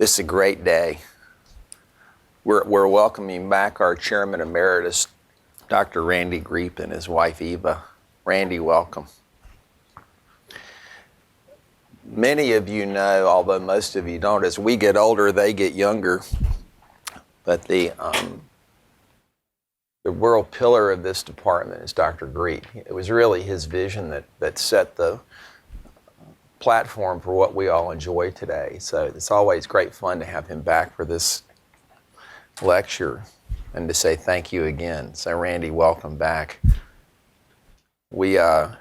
This is a great day. We're welcoming back our Chairman Emeritus, Dr. Randy Griepp, and his wife, Eva. Randy, welcome. Many of you know, although most of you don't, as we get older, they get younger. But the world pillar of this department is Dr. Griepp. It was really his vision that set the platform for what we all enjoy today. So it's always great fun to have him back for this lecture and to say thank you again. So Randy, welcome back. We have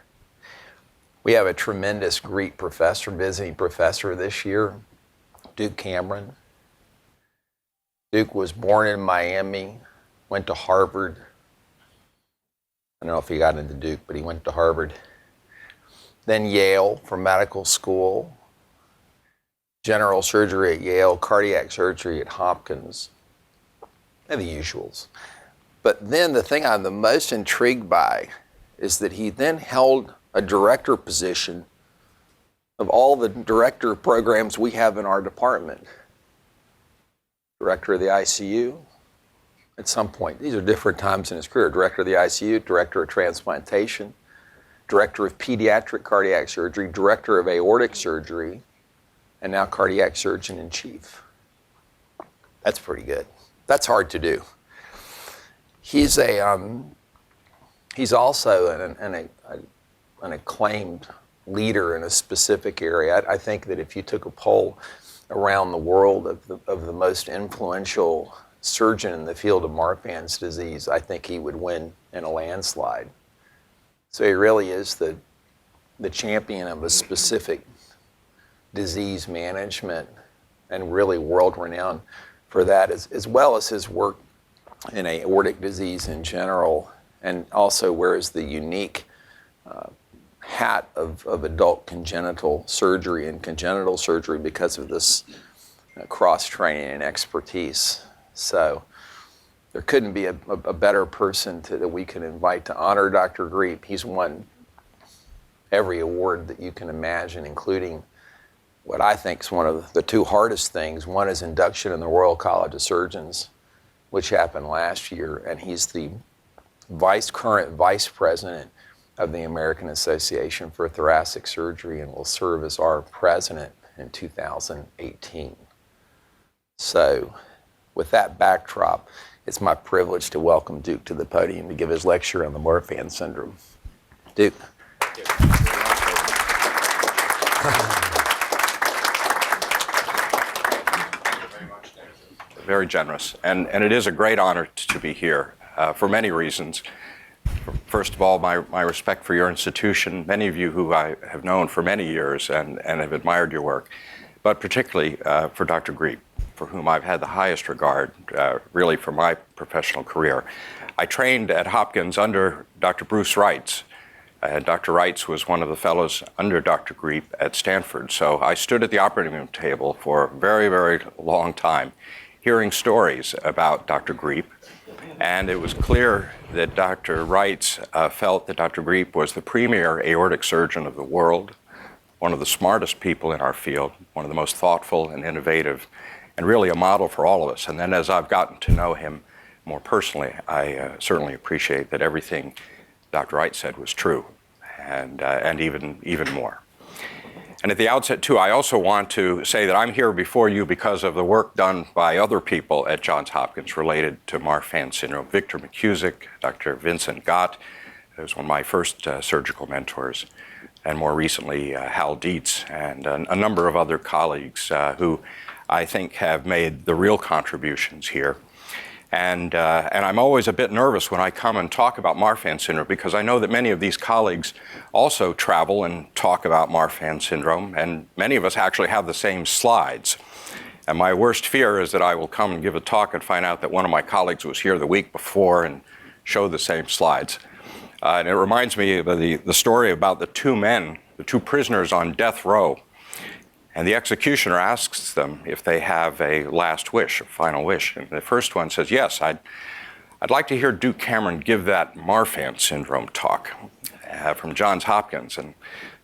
a tremendous Griepp professor, visiting professor this year, Duke Cameron. Duke was born in Miami, went to Harvard. I don't know if he got into Duke, but he went to Harvard. Then Yale for medical school, general surgery at Yale, cardiac surgery at Hopkins, and the usuals. But then the thing I'm the most intrigued by is that he then held a director position of all the director programs we have in our department. Director of the ICU at some point. These are different times in his career. Director of the ICU, director of transplantation, director of pediatric cardiac surgery, director of aortic surgery, and now cardiac surgeon in chief. That's pretty good. That's hard to do. He's also an acclaimed leader in a specific area. I think that if you took a poll around the world of the most influential surgeon in the field of Marfan's disease, I think he would win in a landslide. So he really is the champion of a specific disease management and really world-renowned for that, as well as his work in aortic disease in general, and also wears the unique hat of adult congenital surgery and congenital surgery because of this cross-training and expertise. So there couldn't be a better person that we can invite to honor Dr. Griepp. He's won every award that you can imagine, including what I think is one of the two hardest things. One is induction in the Royal College of Surgeons, which happened last year, and he's the current vice president of the American Association for Thoracic Surgery and will serve as our president in 2018. So with that backdrop, it's my privilege to welcome Duke to the podium to give his lecture on the Marfan Syndrome. Duke. Very generous, and it is a great honor to be here for many reasons. First of all, my respect for your institution, many of you who I have known for many years and have admired your work, but particularly for Dr. Griepp, for whom I've had the highest regard, really, for my professional career. I trained at Hopkins under Dr. Bruce Reitz. Dr. Reitz was one of the fellows under Dr. Griepp at Stanford, so I stood at the operating room table for a very, very long time, hearing stories about Dr. Griepp, and it was clear that Dr. Reitz felt that Dr. Griepp was the premier aortic surgeon of the world, one of the smartest people in our field, one of the most thoughtful and innovative, and really a model for all of us. And then as I've gotten to know him more personally, I certainly appreciate that everything Dr. Reitz said was true, and even more. And at the outset, too, I also want to say that I'm here before you because of the work done by other people at Johns Hopkins related to Marfan syndrome. Victor McCusick, Dr. Vincent Gott, who was one of my first surgical mentors, and more recently, Hal Dietz, and a number of other colleagues who I think have made the real contributions here. And I'm always a bit nervous when I come and talk about Marfan syndrome because I know that many of these colleagues also travel and talk about Marfan syndrome, and many of us actually have the same slides. And my worst fear is that I will come and give a talk and find out that one of my colleagues was here the week before and show the same slides. And it reminds me of the story about the two prisoners on death row. And the executioner asks them if they have a last wish, a final wish. And the first one says, yes, I'd like to hear Duke Cameron give that Marfan syndrome talk from Johns Hopkins. And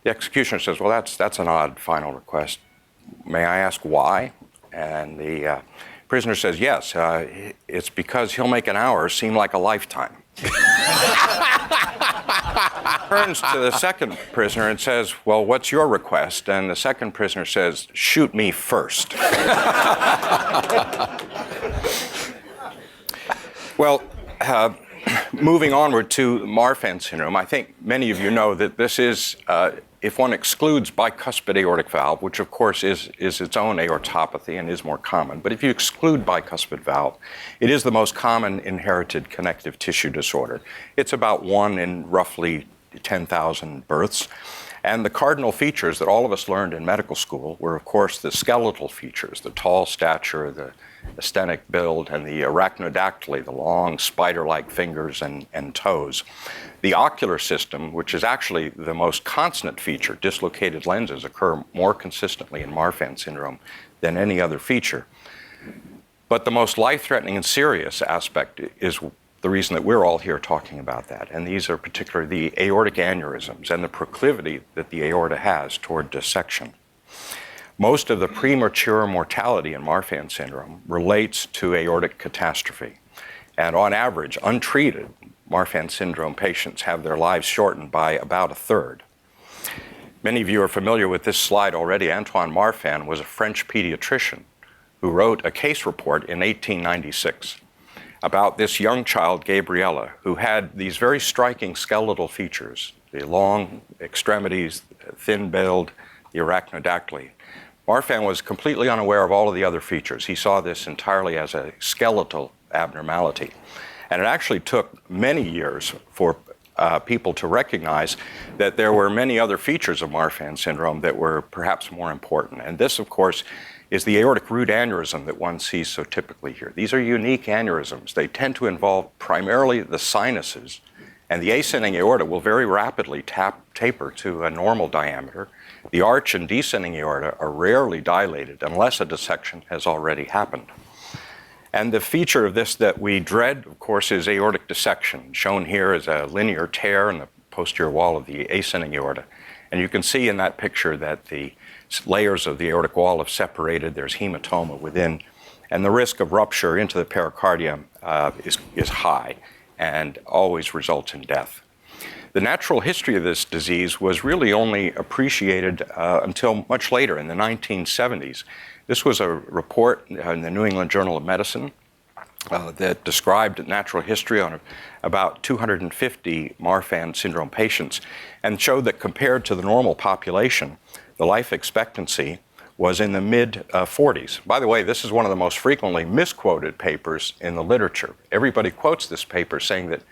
the executioner says, well, that's an odd final request. May I ask why? And the prisoner says, yes, it's because he'll make an hour seem like a lifetime. Turns to the second prisoner and says, well, what's your request? And the second prisoner says, shoot me first. Well, moving onward to Marfan syndrome, I think many of you know that this is, if one excludes bicuspid aortic valve, which of course is its own aortopathy and is more common, but if you exclude bicuspid valve, it is the most common inherited connective tissue disorder. It's about 1 in roughly 10,000 births. And the cardinal features that all of us learned in medical school were, of course, the skeletal features, the tall stature, the asthenic build, and the arachnodactyly, the long spider-like fingers and toes. The ocular system, which is actually the most constant feature, dislocated lenses occur more consistently in Marfan syndrome than any other feature. But the most life-threatening and serious aspect is the reason that we're all here talking about that. And these are particularly the aortic aneurysms and the proclivity that the aorta has toward dissection. Most of the premature mortality in Marfan syndrome relates to aortic catastrophe. And on average, untreated Marfan syndrome patients have their lives shortened by about 1/3. Many of you are familiar with this slide already. Antoine Marfan was a French pediatrician who wrote a case report in 1896 about this young child, Gabriella, who had these very striking skeletal features, the long extremities, thin build, the arachnodactyly. Marfan was completely unaware of all of the other features. He saw this entirely as a skeletal abnormality. And it actually took many years for people to recognize that there were many other features of Marfan syndrome that were perhaps more important. And this, of course, is the aortic root aneurysm that one sees so typically here. These are unique aneurysms. They tend to involve primarily the sinuses, and the ascending aorta will very rapidly taper to a normal diameter. The arch and descending aorta are rarely dilated unless a dissection has already happened. And the feature of this that we dread, of course, is aortic dissection. Shown here is a linear tear in the posterior wall of the ascending aorta. And you can see in that picture that the layers of the aortic wall have separated. There's hematoma within. And the risk of rupture into the pericardium is high and always results in death. The natural history of this disease was really only appreciated until much later in the 1970s. This was a report in the New England Journal of Medicine that described natural history on about 250 Marfan syndrome patients and showed that compared to the normal population, the life expectancy was in the mid-40s. By the way, this is one of the most frequently misquoted papers in the literature. Everybody quotes this paper saying that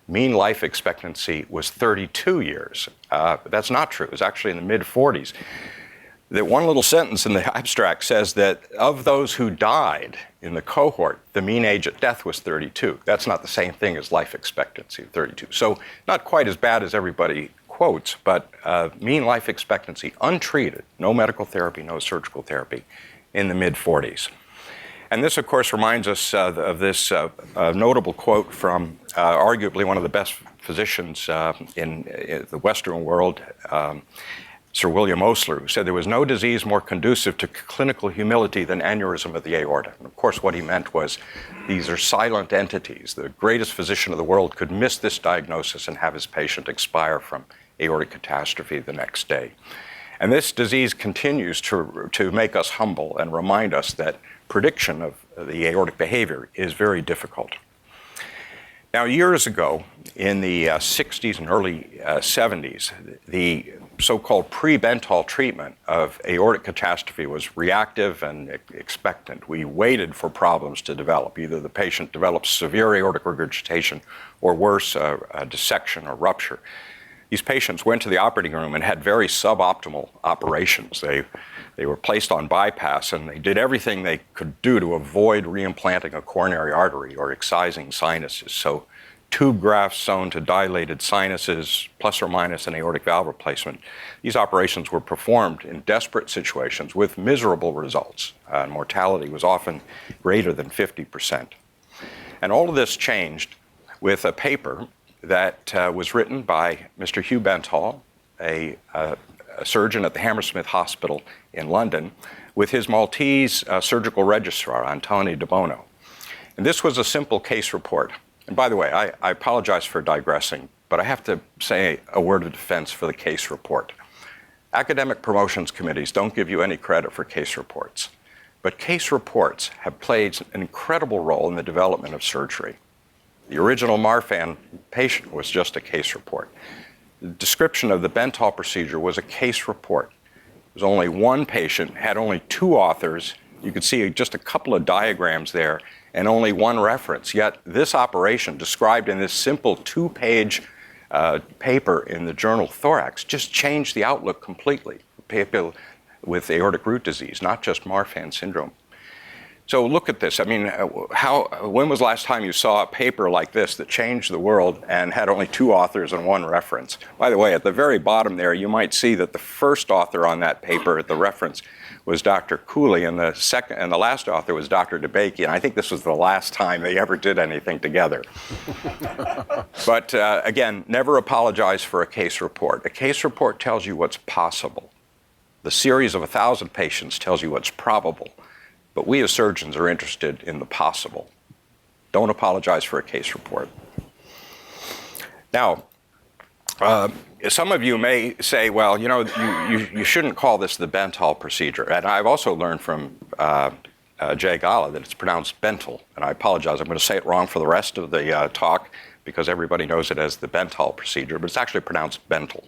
mean life expectancy was 32 years. That's not true. It was actually in the mid-40s. That one little sentence in the abstract says that of those who died in the cohort, the mean age at death was 32. That's not the same thing as life expectancy of 32. So not quite as bad as everybody quotes, but mean life expectancy untreated, no medical therapy, no surgical therapy, in the mid-40s. And this, of course, reminds us of this notable quote from arguably one of the best physicians in the Western world, Sir William Osler, who said there was no disease more conducive to clinical humility than aneurysm of the aorta. And of course, what he meant was these are silent entities. The greatest physician of the world could miss this diagnosis and have his patient expire from aortic catastrophe the next day. And this disease continues to make us humble and remind us that prediction of the aortic behavior is very difficult. Now, years ago, in the 60s and early 70s, the so-called pre-Bentall treatment of aortic catastrophe was reactive and expectant. We waited for problems to develop. Either the patient develops severe aortic regurgitation or worse, a dissection or rupture. These patients went to the operating room and had very suboptimal operations. They were placed on bypass, and they did everything they could do to avoid reimplanting a coronary artery or excising sinuses. So tube grafts sewn to dilated sinuses, plus or minus an aortic valve replacement. These operations were performed in desperate situations with miserable results. Mortality was often greater than 50%. And all of this changed with a paper that was written by Mr. Hugh Bentall, a a surgeon at the Hammersmith Hospital in London, with his Maltese surgical registrar, Antonio De Bono. And this was a simple case report. And by the way, I apologize for digressing, but I have to say a word of defense for the case report. Academic promotions committees don't give you any credit for case reports, but case reports have played an incredible role in the development of surgery. The original Marfan patient was just a case report. The description of the Bentall procedure was a case report. There was only one patient, had only 2 authors. You could see just a couple of diagrams there and only one reference. Yet this operation, described in this simple 2-page paper in the journal Thorax, just changed the outlook completely for people with aortic root disease, not just Marfan syndrome. So look at this. I mean, when was the last time you saw a paper like this that changed the world and had only 2 authors and 1 reference? By the way, at the very bottom there, you might see that the first author on that paper, the reference, was Dr. Cooley, and the last author was Dr. DeBakey, and I think this was the last time they ever did anything together. But again, never apologize for a case report. A case report tells you what's possible. The series of 1,000 patients tells you what's probable. But we as surgeons are interested in the possible. Don't apologize for a case report. Now, some of you may say, well, you know, you shouldn't call this the Bentall procedure. And I've also learned from Jay Gala that it's pronounced Bental. And I apologize, I'm going to say it wrong for the rest of the talk because everybody knows it as the Bentall procedure, but it's actually pronounced Bental.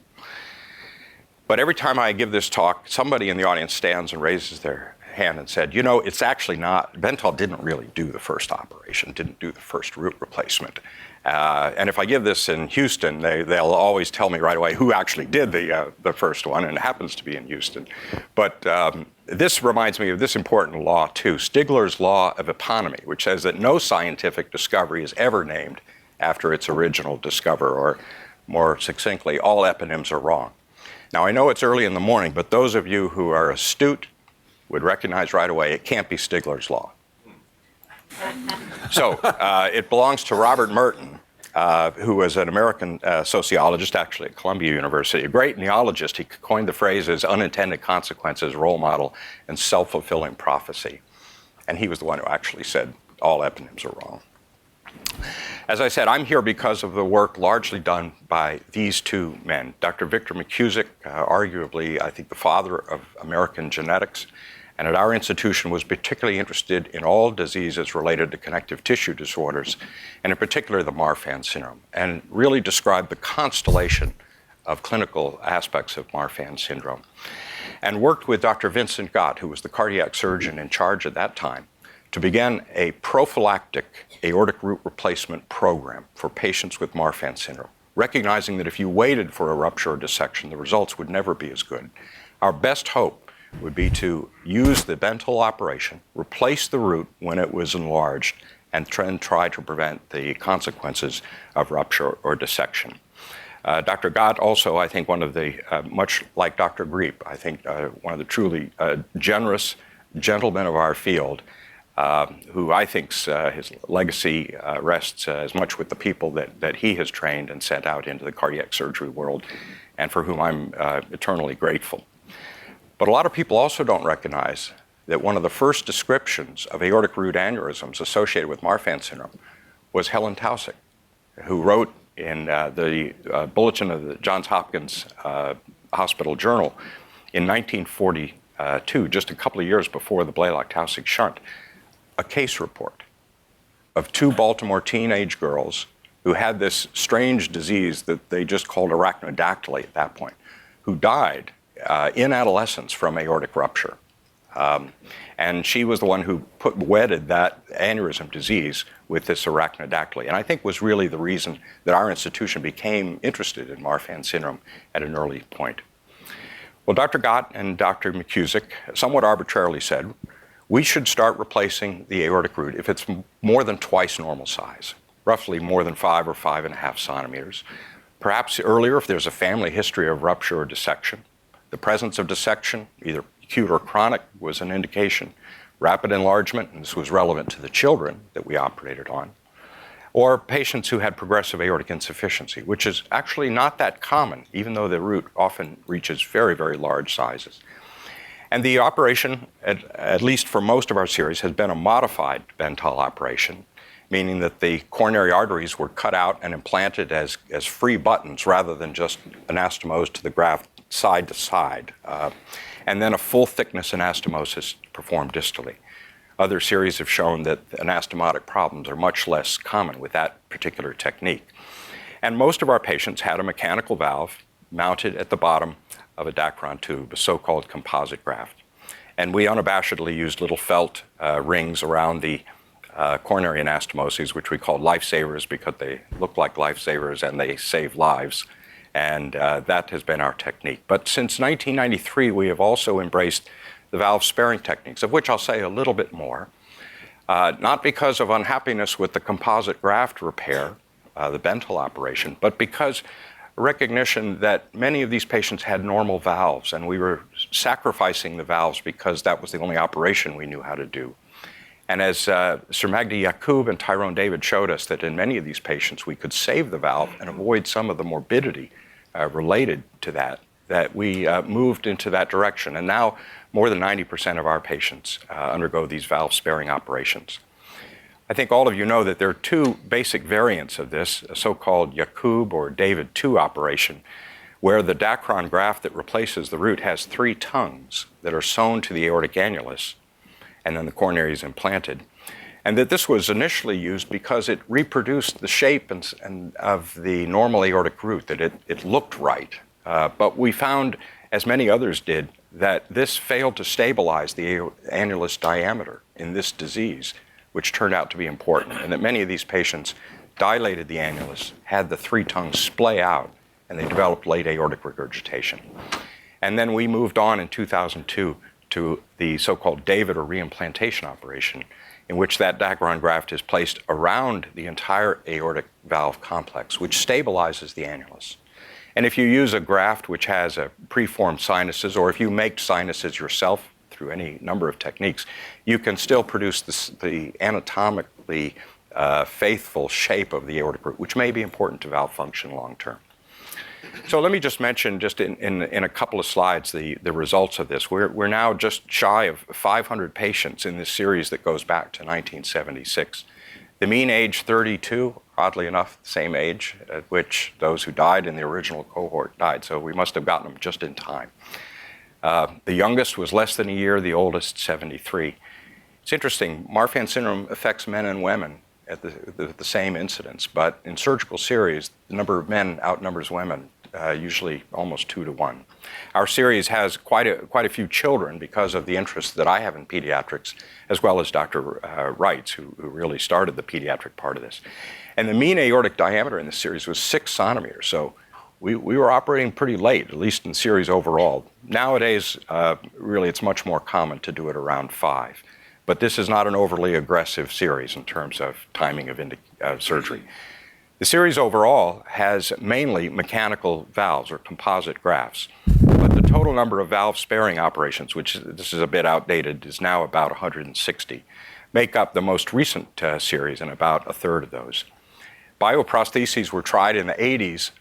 But every time I give this talk, somebody in the audience stands and raises their hand and said, you know, it's actually not, Bentall didn't really do the first operation, didn't do the first root replacement. And if I give this in Houston, they'll always tell me right away who actually did the first one, and it happens to be in Houston. But this reminds me of this important law too, Stigler's law of eponymy, which says that no scientific discovery is ever named after its original discoverer, or more succinctly, all eponyms are wrong. Now I know it's early in the morning, but those of you who are astute would recognize right away it can't be Stigler's law. So it belongs to Robert Merton, who was an American sociologist, actually at Columbia University, a great neologist. He coined the phrases unintended consequences, role model, and self-fulfilling prophecy. And he was the one who actually said all eponyms are wrong. As I said, I'm here because of the work largely done by these 2 men. Dr. Victor McKusick, arguably, I think, the father of American genetics, and at our institution was particularly interested in all diseases related to connective tissue disorders, and in particular the Marfan syndrome, and really described the constellation of clinical aspects of Marfan syndrome. And worked with Dr. Vincent Gott, who was the cardiac surgeon in charge at that time, to begin a prophylactic aortic root replacement program for patients with Marfan syndrome, recognizing that if you waited for a rupture or dissection, the results would never be as good. Our best hope would be to use the Bentall operation, replace the root when it was enlarged, and try to prevent the consequences of rupture or dissection. Dr. Gott also, I think, one of the, much like Dr. Griepp, I think one of the truly generous gentlemen of our field, who I think his legacy rests as much with the people that he has trained and sent out into the cardiac surgery world, and for whom I'm eternally grateful. But a lot of people also don't recognize that one of the first descriptions of aortic root aneurysms associated with Marfan syndrome was Helen Taussig, who wrote in the bulletin of the Johns Hopkins Hospital Journal in 1942, just a couple of years before the Blalock-Taussig shunt, a case report of 2 Baltimore teenage girls who had this strange disease that they just called arachnodactyly at that point, who died in adolescence from aortic rupture. And she was the one who wedded that aneurysm disease with this arachnodactyly, and I think was really the reason that our institution became interested in Marfan syndrome at an early point. Well, Dr. Gott and Dr. McKusick somewhat arbitrarily said, we should start replacing the aortic root if it's more than twice normal size, roughly more than 5 or 5.5 centimeters. Perhaps earlier if there's a family history of rupture or dissection. The presence of dissection, either acute or chronic, was an indication. Rapid enlargement, and this was relevant to the children that we operated on. or patients who had progressive aortic insufficiency, which is actually not that common, even though the root often reaches very, very large sizes. And the operation, at least for most of our series, has been a modified Bentall operation, meaning that the coronary arteries were cut out and implanted as free buttons rather than just anastomosed to the graft side to side, and then a full thickness anastomosis performed distally. Other series have shown that anastomotic problems are much less common with that particular technique. And most of our patients had a mechanical valve mounted at the bottom of a Dacron tube, a so-called composite graft. And we unabashedly used little felt rings around the coronary anastomoses, which we called lifesavers because they look like lifesavers and they save lives. And that has been our technique. But since 1993, we have also embraced the valve-sparing techniques, of which I'll say a little bit more, not because of unhappiness with the composite graft repair, the Bentall operation, but because recognition that many of these patients had normal valves, and we were sacrificing the valves because that was the only operation we knew how to do. And as Sir Magdi Yaqub and Tyrone David showed us that in many of these patients we could save the valve and avoid some of the morbidity related to that we moved into that direction. And now more than 90% of our patients undergo these valve-sparing operations. I think all of you know that there are two basic variants of this, a so-called Yaqub or David II operation, where the Dacron graft that replaces the root has 3 tongues that are sewn to the aortic annulus, and then the coronary is implanted. And that this was initially used because it reproduced the shape of the normal aortic root, that it looked right. But we found, as many others did, that this failed to stabilize the annulus diameter in this disease, which turned out to be important, and that many of these patients dilated the annulus, had the 3 tongues splay out, and they developed late aortic regurgitation. And then we moved on in 2002 to the so-called David or reimplantation operation, in which that Dacron graft is placed around the entire aortic valve complex, which stabilizes the annulus. And if you use a graft which has a preformed sinuses, or if you make sinuses yourself through any number of techniques, you can still produce the anatomically faithful shape of the aortic root, which may be important to valve function long term. So let me just mention, just in a couple of slides, the results of this. We're now just shy of 500 patients in this series that goes back to 1976. The mean age 32, oddly enough, the same age at which those who died in the original cohort died, so we must have gotten them just in time. The youngest was less than a year, the oldest 73. It's interesting, Marfan syndrome affects men and women at the same incidence, but in surgical series, the number of men outnumbers women, usually almost 2 to 1. Our series has quite a few children because of the interest that I have in pediatrics, as well as Dr. Wrights, who really started the pediatric part of this. And the mean aortic diameter in this series was 6 centimeters, so we were operating pretty late, at least in series overall. Nowadays, really, it's much more common to do it around 5. But this is not an overly aggressive series in terms of timing of surgery. The series overall has mainly mechanical valves or composite grafts, but the total number of valve-sparing operations, which this is a bit outdated, is now about 160, make up the most recent series and about a third of those. Bioprostheses were tried in the 80s,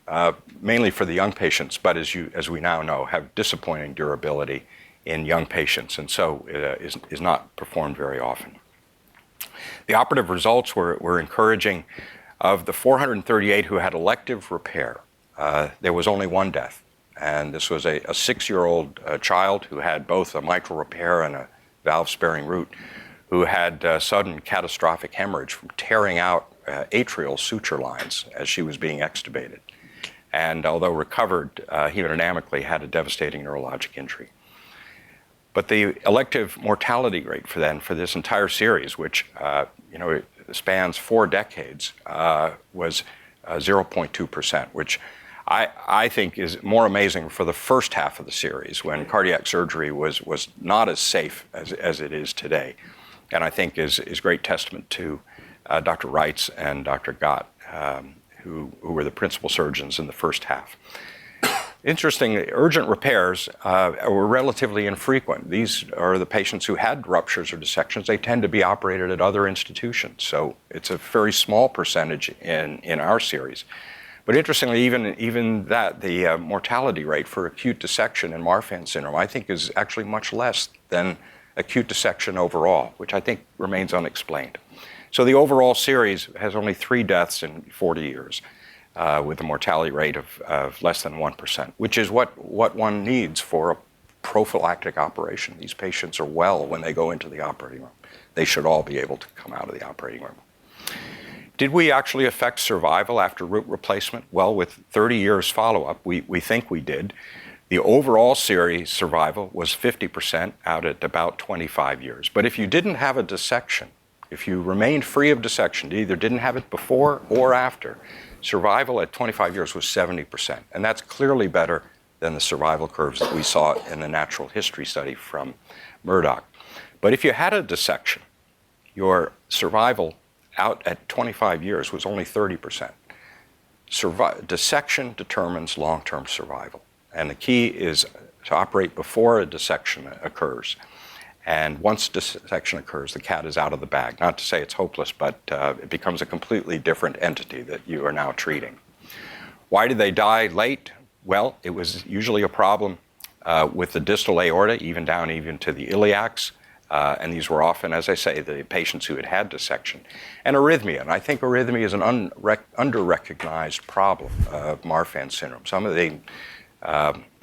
mainly for the young patients, but as we now know, have disappointing durability in young patients, and so is not performed very often. The operative results were encouraging. Of the 438 who had elective repair, there was only 1 death, and this was a 6-year-old child who had both a mitral repair and a valve-sparing root, who had sudden catastrophic hemorrhage from tearing out atrial suture lines as she was being extubated. And although recovered hemodynamically, had a devastating neurologic injury. But the elective mortality rate for this entire series, which spans 4 decades, was 0.2%, which I think is more amazing for the first half of the series, when cardiac surgery was not as safe as it is today, and I think is great testament to Dr. Wrights and Dr. Gott, who were the principal surgeons in the first half. Interestingly, urgent repairs were relatively infrequent. These are the patients who had ruptures or dissections. They tend to be operated at other institutions, so it's a very small percentage in our series. But interestingly, even that, the mortality rate for acute dissection in Marfan syndrome, I think, is actually much less than acute dissection overall, which I think remains unexplained. So the overall series has only 3 deaths in 40 years. With a mortality rate of less than 1%, which is what one needs for a prophylactic operation. These patients are well when they go into the operating room. They should all be able to come out of the operating room. Did we actually affect survival after root replacement? Well, with 30 years follow-up, we think we did. The overall series survival was 50% out at about 25 years. But if you didn't have a dissection, if you remained free of dissection, either didn't have it before or after, survival at 25 years was 70%, and that's clearly better than the survival curves that we saw in the natural history study from Murdoch. But if you had a dissection, your survival out at 25 years was only 30%. Dissection determines long-term survival, and the key is to operate before a dissection occurs. And once dissection occurs, the cat is out of the bag. Not to say it's hopeless, but it becomes a completely different entity that you are now treating. Why did they die late? Well, it was usually a problem with the distal aorta, even to the iliacs. And these were often, as I say, the patients who had dissection. And arrhythmia. And I think arrhythmia is an under-recognized problem of Marfan syndrome. Some of the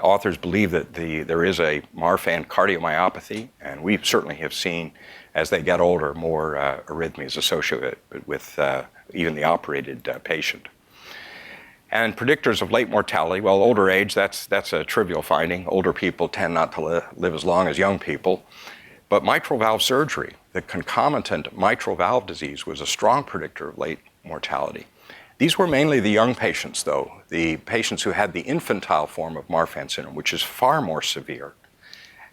authors believe that there is a Marfan cardiomyopathy, and we certainly have seen, as they get older, more arrhythmias associated with even the operated patient. And predictors of late mortality, well, older age, that's a trivial finding. Older people tend not to live as long as young people. But mitral valve surgery, the concomitant mitral valve disease, was a strong predictor of late mortality. These were mainly the young patients, though, the patients who had the infantile form of Marfan syndrome, which is far more severe.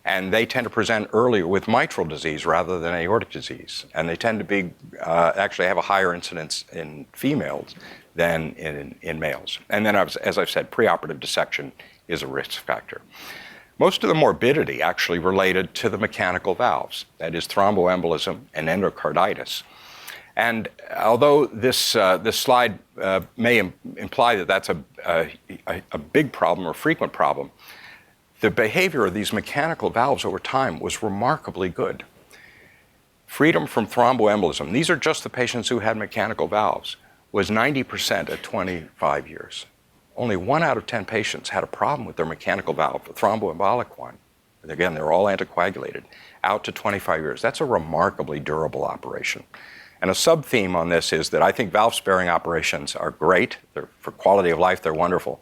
And they tend to present earlier with mitral disease rather than aortic disease. And they tend to be actually have a higher incidence in females than in males. And then, as I've said, preoperative dissection is a risk factor. Most of the morbidity actually related to the mechanical valves, that is thromboembolism and endocarditis. And although this slide may imply that that's a big problem or frequent problem, the behavior of these mechanical valves over time was remarkably good. Freedom from thromboembolism, these are just the patients who had mechanical valves, was 90% at 25 years. Only 1 out of 10 patients had a problem with their mechanical valve, a thromboembolic one. And again, they're all anticoagulated, out to 25 years. That's a remarkably durable operation. And a sub-theme on this is that I think valve-sparing operations are great. For quality of life, they're wonderful.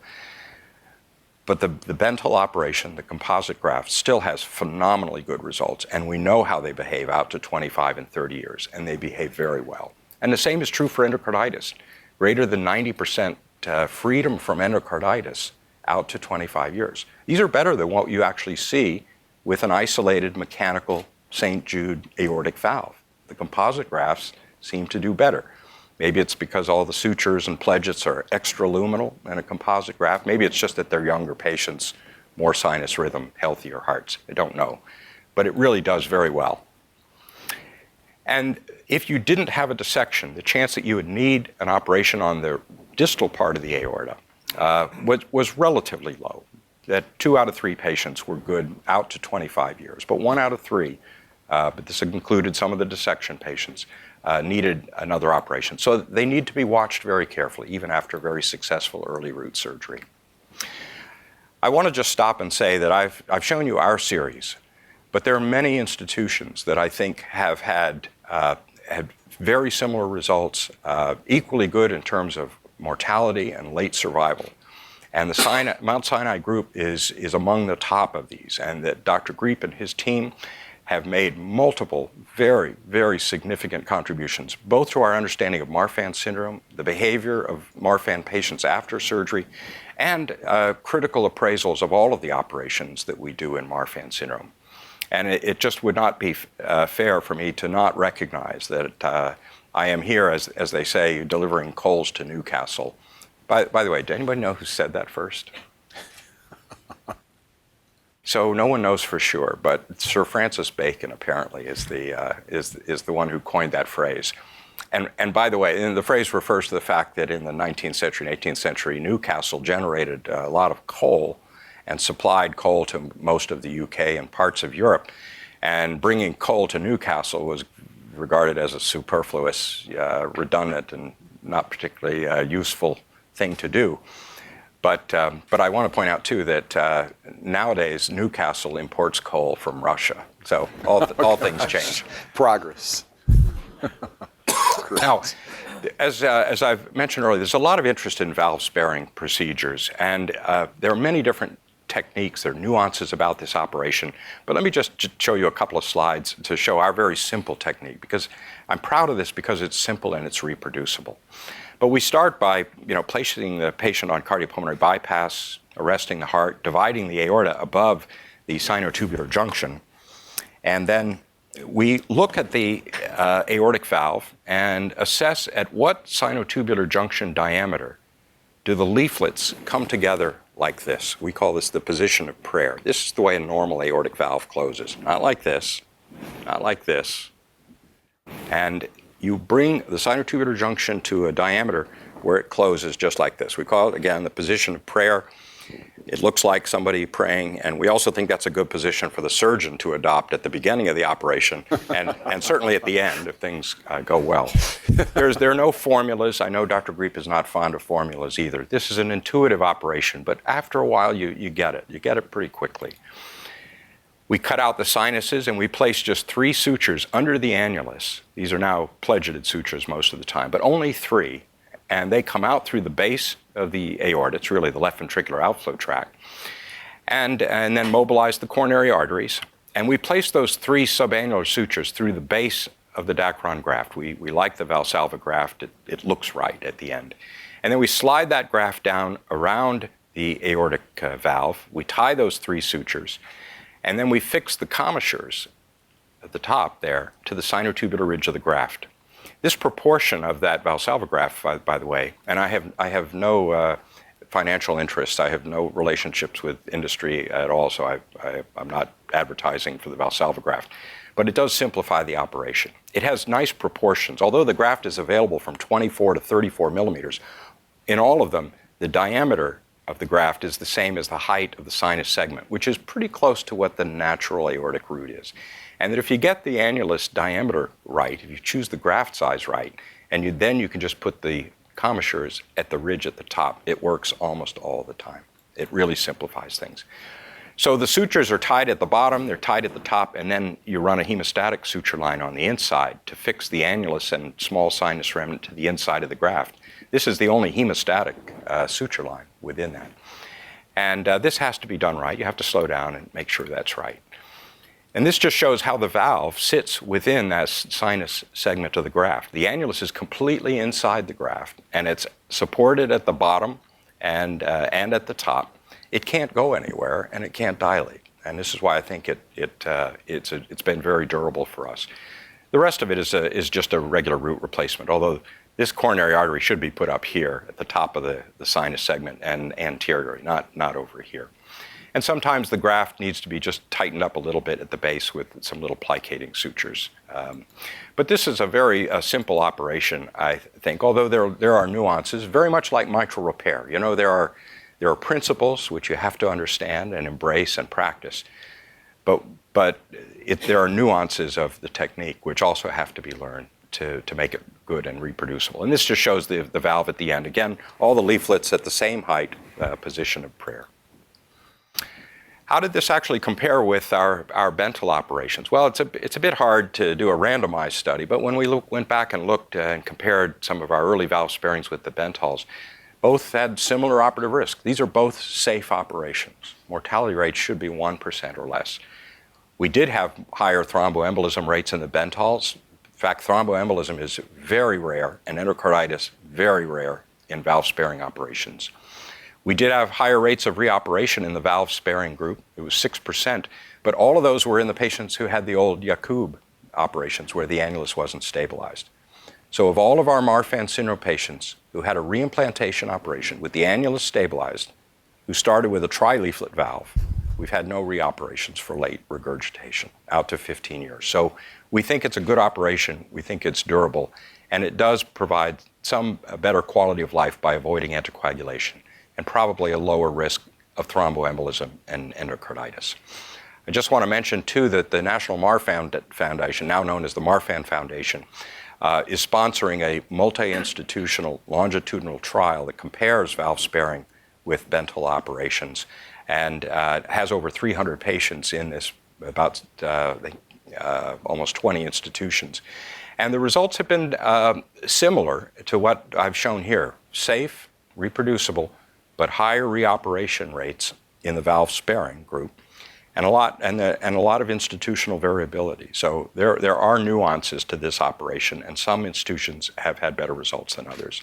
But the Bentel operation, the composite graft, still has phenomenally good results. And we know how they behave out to 25 and 30 years, and they behave very well. And the same is true for endocarditis. Greater than 90% freedom from endocarditis out to 25 years. These are better than what you actually see with an isolated mechanical St. Jude aortic valve. The composite grafts seem to do better. Maybe it's because all the sutures and pledgets are extraluminal in a composite graft. Maybe it's just that they're younger patients, more sinus rhythm, healthier hearts. I don't know. But it really does very well. And if you didn't have a dissection, the chance that you would need an operation on the distal part of the aorta was relatively low. That 2 out of 3 patients were good out to 25 years, but 1 out of 3, but this included some of the dissection patients, needed another operation. So they need to be watched very carefully, even after very successful early root surgery. I want to just stop and say that I've shown you our series, but there are many institutions that I think have had very similar results, equally good in terms of mortality and late survival. And the Mount Sinai group is among the top of these, and that Dr. Griepp and his team have made multiple very, very significant contributions, both to our understanding of Marfan syndrome, the behavior of Marfan patients after surgery, and critical appraisals of all of the operations that we do in Marfan syndrome. And it just would not be fair for me to not recognize that I am here, as they say, delivering coals to Newcastle. By the way, does anybody know who said that first? So no one knows for sure, but Sir Francis Bacon apparently is the one who coined that phrase. And by the way, and the phrase refers to the fact that in the 19th century and 18th century, Newcastle generated a lot of coal and supplied coal to most of the UK and parts of Europe. And bringing coal to Newcastle was regarded as a superfluous, redundant, and not particularly useful thing to do. But I want to point out, too, that nowadays Newcastle imports coal from Russia. So all things change. Progress. Now, as I've mentioned earlier, there's a lot of interest in valve-sparing procedures. And there are many different techniques, there are nuances about this operation. But let me just show you a couple of slides to show our very simple technique, because I'm proud of this because it's simple and it's reproducible. But we start by, placing the patient on cardiopulmonary bypass, arresting the heart, dividing the aorta above the sinotubular junction, and then we look at the aortic valve and assess at what sinotubular junction diameter do the leaflets come together like this. We call this the position of prayer. This is the way a normal aortic valve closes. Not like this, not like this. And you bring the sinotubular junction to a diameter where it closes just like this. We call it, again, the position of prayer. It looks like somebody praying, and we also think that's a good position for the surgeon to adopt at the beginning of the operation and certainly at the end if things go well. There are no formulas. I know Dr. Griepp is not fond of formulas either. This is an intuitive operation, but after a while you get it. You get it pretty quickly. We cut out the sinuses and we place just 3 sutures under the annulus. These are now plegited sutures most of the time, but only 3. And they come out through the base of the aorta. It's really the left ventricular outflow tract. And then mobilize the coronary arteries. And we place those 3 subannular sutures through the base of the Dacron graft. We like the Valsalva graft. It looks right at the end. And then we slide that graft down around the aortic valve. We tie those 3 sutures. And then we fix the commissures at the top there to the sinotubular ridge of the graft. This proportion of that Valsalva graft, by the way, and I have no financial interests, I have no relationships with industry at all, so I'm not advertising for the Valsalva graft, but it does simplify the operation. It has nice proportions. Although the graft is available from 24 to 34 millimeters, in all of them, the diameter of the graft is the same as the height of the sinus segment, which is pretty close to what the natural aortic root is. And that if you get the annulus diameter right, if you choose the graft size right, and then you can just put the commissures at the ridge at the top, it works almost all the time. It really simplifies things. So the sutures are tied at the bottom, they're tied at the top, and then you run a hemostatic suture line on the inside to fix the annulus and small sinus remnant to the inside of the graft. This is the only hemostatic suture line within that. And this has to be done right. You have to slow down and make sure that's right. And this just shows how the valve sits within that sinus segment of the graft. The annulus is completely inside the graft, and it's supported at the bottom and at the top. It can't go anywhere, and it can't dilate. And this is why I think it's been very durable for us. The rest of it is just a regular root replacement, although this coronary artery should be put up here at the top of the sinus segment and anteriorly, not over here. And sometimes the graft needs to be just tightened up a little bit at the base with some little plicating sutures. But this is a very simple operation, I think, although there are nuances, very much like mitral repair. There are principles which you have to understand and embrace and practice. But there are nuances of the technique which also have to be learned to make it good and reproducible. And this just shows the valve at the end. Again, all the leaflets at the same height, position of prayer. How did this actually compare with our Bentel operations? Well, it's a bit hard to do a randomized study, but when we went back and looked and compared some of our early valve sparings with the Bentels, both had similar operative risk. These are both safe operations. Mortality rates should be 1% or less. We did have higher thromboembolism rates in the Bentels. In fact, thromboembolism is very rare and endocarditis very rare in valve-sparing operations. We did have higher rates of reoperation in the valve-sparing group. It was 6%, but all of those were in the patients who had the old Yacoub operations where the annulus wasn't stabilized. So of all of our Marfan Syndrome patients who had a reimplantation operation with the annulus stabilized, who started with a tri-leaflet valve, we've had no reoperations for late regurgitation out to 15 years. So we think it's a good operation, we think it's durable, and it does provide some better quality of life by avoiding anticoagulation and probably a lower risk of thromboembolism and endocarditis. I just want to mention, too, that the National Marfan Foundation, now known as the Marfan Foundation, is sponsoring a multi-institutional longitudinal trial that compares valve sparing with Bentall operations and has over 300 patients in this, about almost 20 institutions. And the results have been similar to what I've shown here: safe, reproducible, but higher reoperation rates in the valve sparing group, and a lot of institutional variability. So there are nuances to this operation, and some institutions have had better results than others.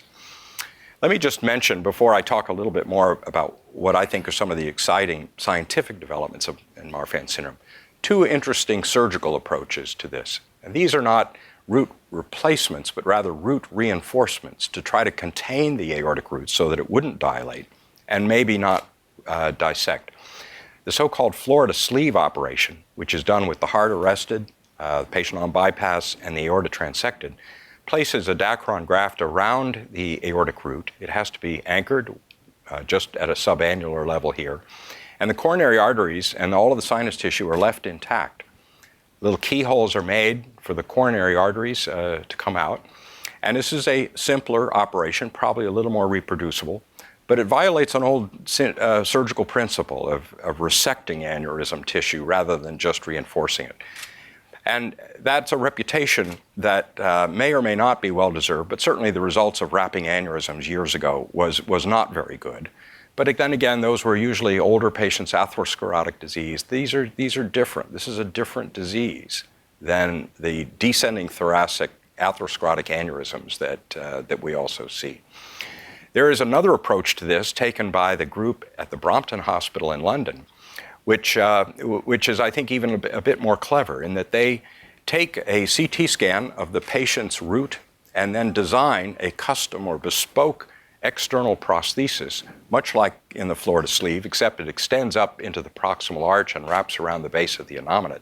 Let me just mention, before I talk a little bit more about what I think are some of the exciting scientific developments in Marfan syndrome, two interesting surgical approaches to this. And these are not root replacements, but rather root reinforcements to try to contain the aortic root so that it wouldn't dilate and maybe not dissect. The so-called Florida sleeve operation, which is done with the heart arrested, the patient on bypass, and the aorta transected, places a Dacron graft around the aortic root. It has to be anchored just at a subannular level here. And the coronary arteries and all of the sinus tissue are left intact. Little keyholes are made for the coronary arteries to come out. And this is a simpler operation, probably a little more reproducible, but it violates an old surgical principle of resecting aneurysm tissue rather than just reinforcing it. And that's a reputation that may or may not be well-deserved, but certainly the results of wrapping aneurysms years ago was not very good. But then again, those were usually older patients, atherosclerotic disease. These are different. This is a different disease than the descending thoracic atherosclerotic aneurysms that we also see. There is another approach to this taken by the group at the Brompton Hospital in London, which is, I think, even a bit more clever in that they take a CT scan of the patient's root and then design a custom or bespoke external prosthesis, much like in the Florida sleeve, except it extends up into the proximal arch and wraps around the base of the innominate.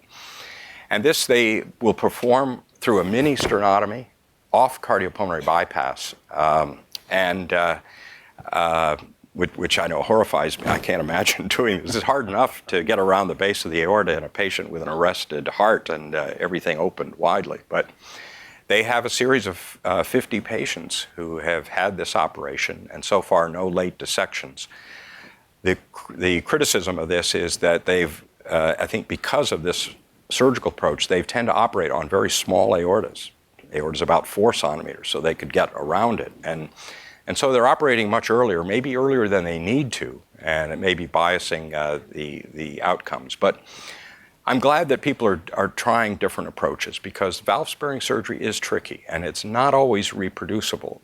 And this they will perform through a mini sternotomy off cardiopulmonary bypass, which I know horrifies me. I can't imagine doing this. It's hard enough to get around the base of the aorta in a patient with an arrested heart and everything opened widely. But they have a series of 50 patients who have had this operation, and so far no late dissections. The criticism of this is that they've, I think because of this surgical approach, they tend to operate on very small aortas. The aorta's about 4 centimeters, so they could get around it. And so they're operating much earlier, maybe earlier than they need to, and it may be biasing the outcomes. But I'm glad that people are trying different approaches because valve-sparing surgery is tricky, and it's not always reproducible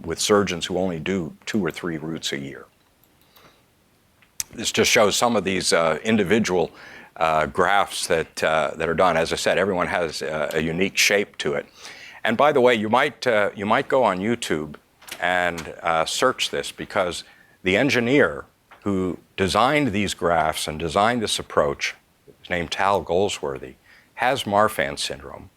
with surgeons who only do 2 or 3 roots a year. This just shows some of these individual grafts that are done. As I said, everyone has a unique shape to it. And by the way, you might go on YouTube and search this because the engineer who designed these grafts and designed this approach, his name Tal Goldsworthy, has Marfan syndrome,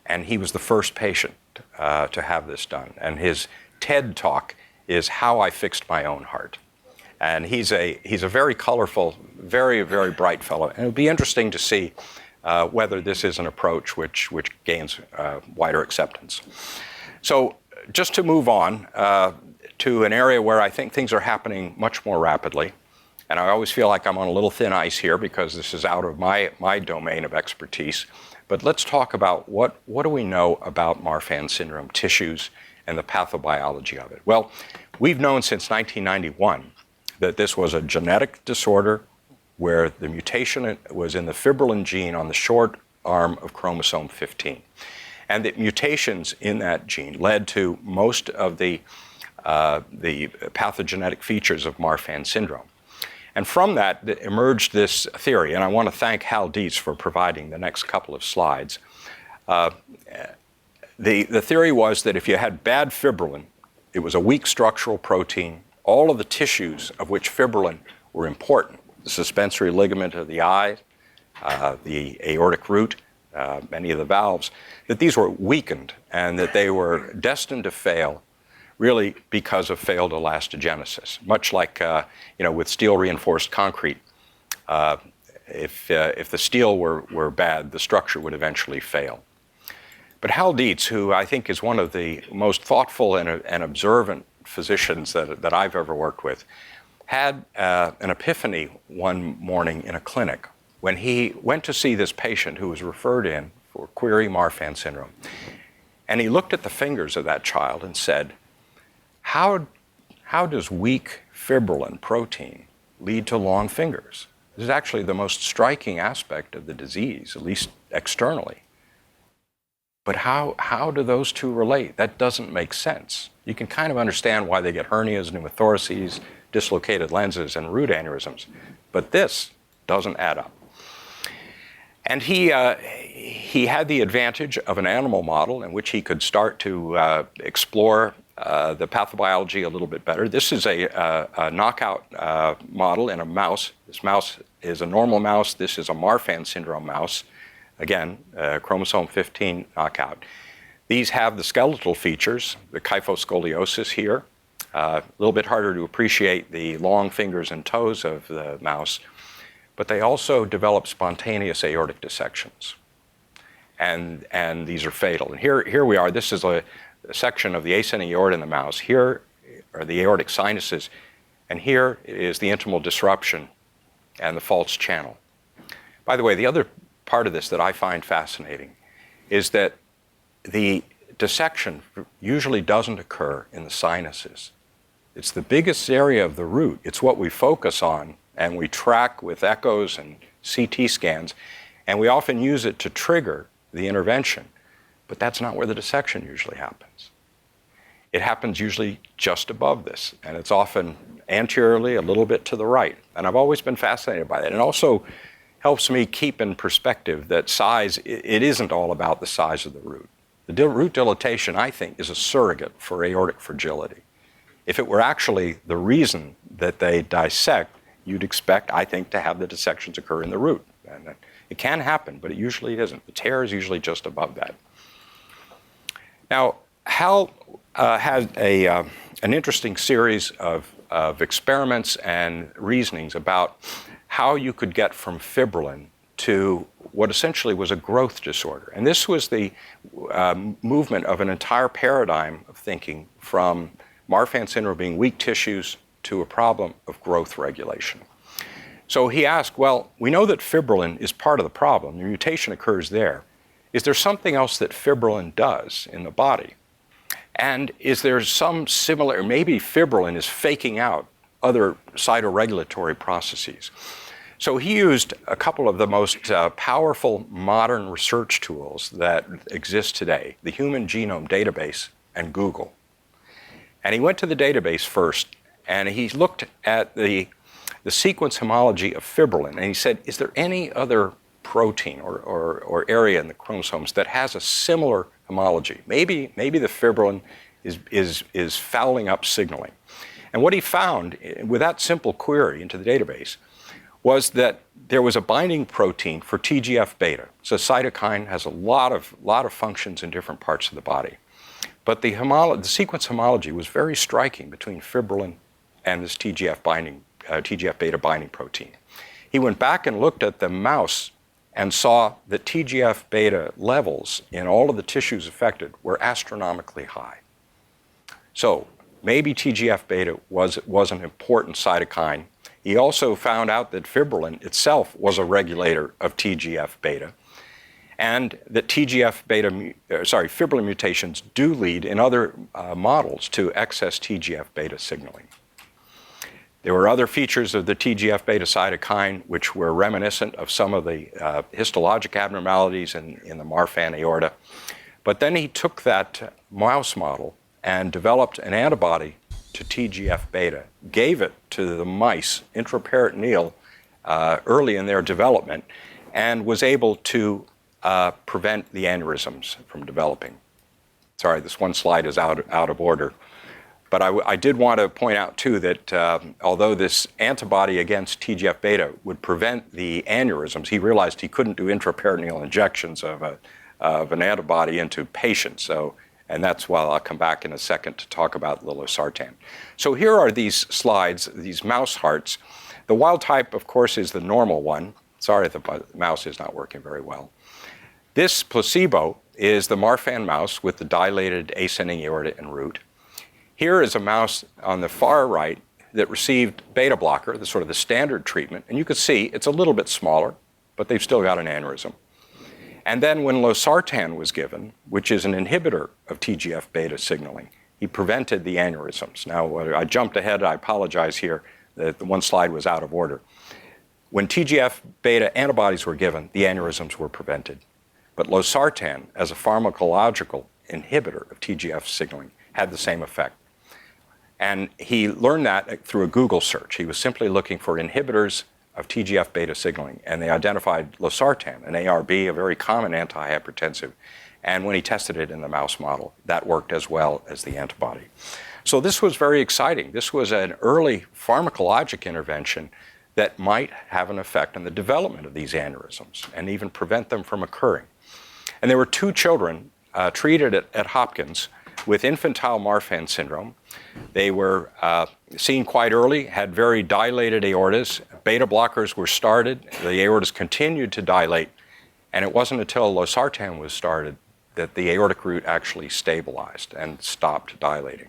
and he was the first patient to have this done. And his TED talk is How I Fixed My Own Heart. And he's a very colorful, very, very bright fellow. And it'll be interesting to see whether this is an approach which gains wider acceptance. So just to move on to an area where I think things are happening much more rapidly, and I always feel like I'm on a little thin ice here because this is out of my domain of expertise, but let's talk about what do we know about Marfan syndrome tissues and the pathobiology of it. Well, we've known since 1991 that this was a genetic disorder where the mutation was in the fibrillin gene on the short arm of chromosome 15. And that mutations in that gene led to most of the pathogenetic features of Marfan syndrome. And from that emerged this theory, and I want to thank Hal Dietz for providing the next couple of slides. The theory was that if you had bad fibrillin, it was a weak structural protein, all of the tissues of which fibrillin were important the suspensory ligament of the eye, the aortic root, many of the valves, that these were weakened and that they were destined to fail really because of failed elastogenesis. Much like with steel-reinforced concrete, if the steel were bad, the structure would eventually fail. But Hal Dietz, who I think is one of the most thoughtful and observant physicians that I've ever worked with, had an epiphany one morning in a clinic when he went to see this patient who was referred in for query Marfan syndrome. And he looked at the fingers of that child and said, how does weak fibrillin protein lead to long fingers? This is actually the most striking aspect of the disease, at least externally. But how do those two relate? That doesn't make sense. You can kind of understand why they get hernias, pneumothoraces, dislocated lenses, and root aneurysms. But this doesn't add up. And he had the advantage of an animal model in which he could start to explore the pathobiology a little bit better. This is a knockout model in a mouse. This mouse is a normal mouse. This is a Marfan syndrome mouse. Again, chromosome 15 knockout. These have the skeletal features, the kyphoscoliosis here. A little bit harder to appreciate the long fingers and toes of the mouse, but they also develop spontaneous aortic dissections. And these are fatal. And here we are. This is a section of the ascending aorta in the mouse. Here are the aortic sinuses, and here is the intimal disruption and the false channel. By the way, the other part of this that I find fascinating is that the dissection usually doesn't occur in the sinuses. It's the biggest area of the root. It's what we focus on and we track with echoes and CT scans, and we often use it to trigger the intervention. But that's not where the dissection usually happens. It happens usually just above this, and it's often anteriorly, a little bit to the right. And I've always been fascinated by that. It also helps me keep in perspective that size, it isn't all about the size of the root. The root dilatation, I think, is a surrogate for aortic fragility. If it were actually the reason that they dissect, you'd expect, I think, to have the dissections occur in the root. And it can happen, but it usually isn't. The tear is usually just above that. Now, Hal had an interesting series of experiments and reasonings about how you could get from fibrillin to what essentially was a growth disorder. And this was the movement of an entire paradigm of thinking from Marfan syndrome being weak tissues to a problem of growth regulation. So he asked, well, we know that fibrillin is part of the problem. The mutation occurs there. Is there something else that fibrillin does in the body? And is there some similar, maybe fibrillin is faking out other cytoregulatory processes? So he used a couple of the most powerful modern research tools that exist today, the Human Genome Database and Google. And he went to the database first, and he looked at the sequence homology of fibrillin, and he said, is there any other protein or area in the chromosomes that has a similar homology? Maybe the fibrillin is fouling up signaling. And what he found with that simple query into the database was that there was a binding protein for TGF-beta. So cytokine has a lot of functions in different parts of the body. But the sequence homology was very striking between fibrillin and this TGF-beta binding protein. He went back and looked at the mouse and saw that TGF-beta levels in all of the tissues affected were astronomically high. So maybe TGF-beta was an important cytokine. He also found out that fibrillin itself was a regulator of TGF-beta, and that fibrillin mutations do lead in other models to excess TGF-beta signaling. There were other features of the TGF-beta cytokine which were reminiscent of some of the histologic abnormalities in the Marfan aorta. But then he took that mouse model and developed an antibody to TGF-beta, gave it to the mice intraperitoneal early in their development, and was able to prevent the aneurysms from developing. Sorry, this one slide is out of order. But I did want to point out, too, that although this antibody against TGF-beta would prevent the aneurysms, he realized he couldn't do intraperitoneal injections of an antibody into patients. And that's why I'll come back in a second to talk about the Losartan. So here are these slides, these mouse hearts. The wild type, of course, is the normal one. Sorry, the mouse is not working very well. This placebo is the Marfan mouse with the dilated ascending aorta and root. Here is a mouse on the far right that received beta blocker, the sort of the standard treatment. And you can see it's a little bit smaller, but they've still got an aneurysm. And then when Losartan was given, which is an inhibitor of TGF-beta signaling, he prevented the aneurysms. Now, I jumped ahead. I apologize here. The one slide was out of order. When TGF-beta antibodies were given, the aneurysms were prevented. But Losartan, as a pharmacological inhibitor of TGF signaling, had the same effect. And he learned that through a Google search. He was simply looking for inhibitors of TGF-beta signaling, and they identified Losartan, an ARB, a very common antihypertensive. And when he tested it in the mouse model, that worked as well as the antibody. So this was very exciting. This was an early pharmacologic intervention that might have an effect on the development of these aneurysms and even prevent them from occurring. And there were 2 children treated at Hopkins with infantile Marfan syndrome. They were seen quite early, had very dilated aortas. Beta blockers were started. The aortas continued to dilate. And it wasn't until Losartan was started that the aortic root actually stabilized and stopped dilating.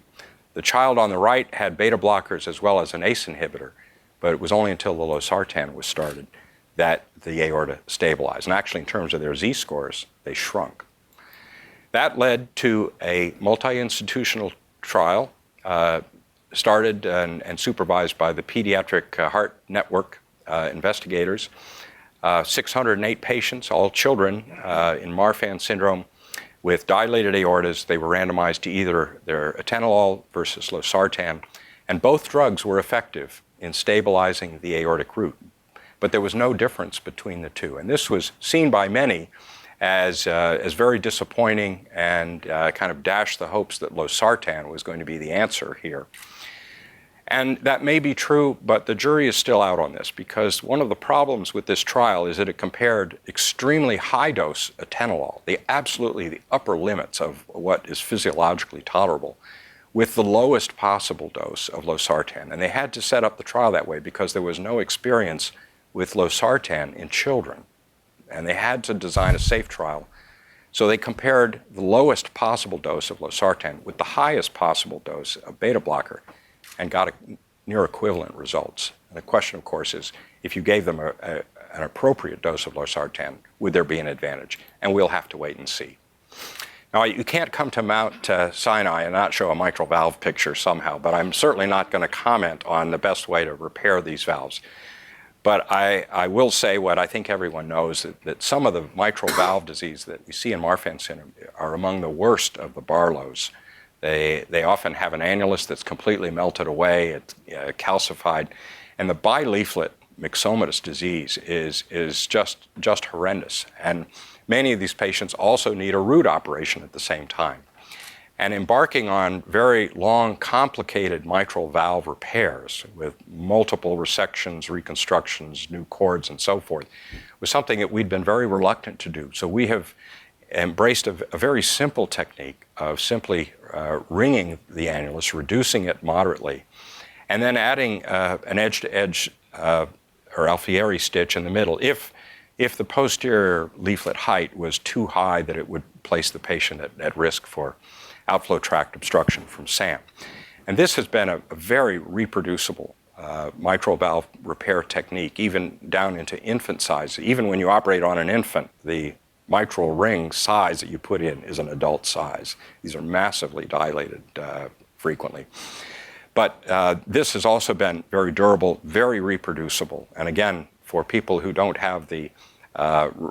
The child on the right had beta blockers as well as an ACE inhibitor, but it was only until the Losartan was started that the aorta stabilized. And actually, in terms of their Z-scores, they shrunk. That led to a multi-institutional trial started and supervised by the Pediatric Heart Network investigators. 608 patients, all children in Marfan syndrome with dilated aortas. They were randomized to either their atenolol versus Losartan, and both drugs were effective in stabilizing the aortic root. But there was no difference between the two. And this was seen by many as very disappointing and kind of dashed the hopes that Losartan was going to be the answer here. And that may be true, but the jury is still out on this, because one of the problems with this trial is that it compared extremely high-dose atenolol, the upper limits of what is physiologically tolerable, with the lowest possible dose of Losartan. And they had to set up the trial that way because there was no experience with Losartan in children. And they had to design a safe trial. So they compared the lowest possible dose of Losartan with the highest possible dose of beta blocker and got near equivalent results. And the question, of course, is if you gave them an appropriate dose of Losartan, would there be an advantage? And we'll have to wait and see. Now, you can't come to Mount Sinai and not show a mitral valve picture somehow, but I'm certainly not going to comment on the best way to repair these valves. But I will say what I think everyone knows, that some of the mitral valve disease that we see in Marfan syndrome are among the worst of the Barlows. They often have an annulus that's completely melted away, it's calcified, and the bileaflet myxomatous disease is just horrendous. And many of these patients also need a root operation at the same time. And embarking on very long, complicated mitral valve repairs with multiple resections, reconstructions, new cords, and so forth was something that we'd been very reluctant to do. So we have embraced a very simple technique of simply ringing the annulus, reducing it moderately, and then adding an edge-to-edge or Alfieri stitch in the middle if the posterior leaflet height was too high that it would place the patient at risk for outflow tract obstruction from SAM. And this has been a very reproducible mitral valve repair technique, even down into infant size. Even when you operate on an infant, the mitral ring size that you put in is an adult size. These are massively dilated frequently. But this has also been very durable, very reproducible. And again, for people who don't have the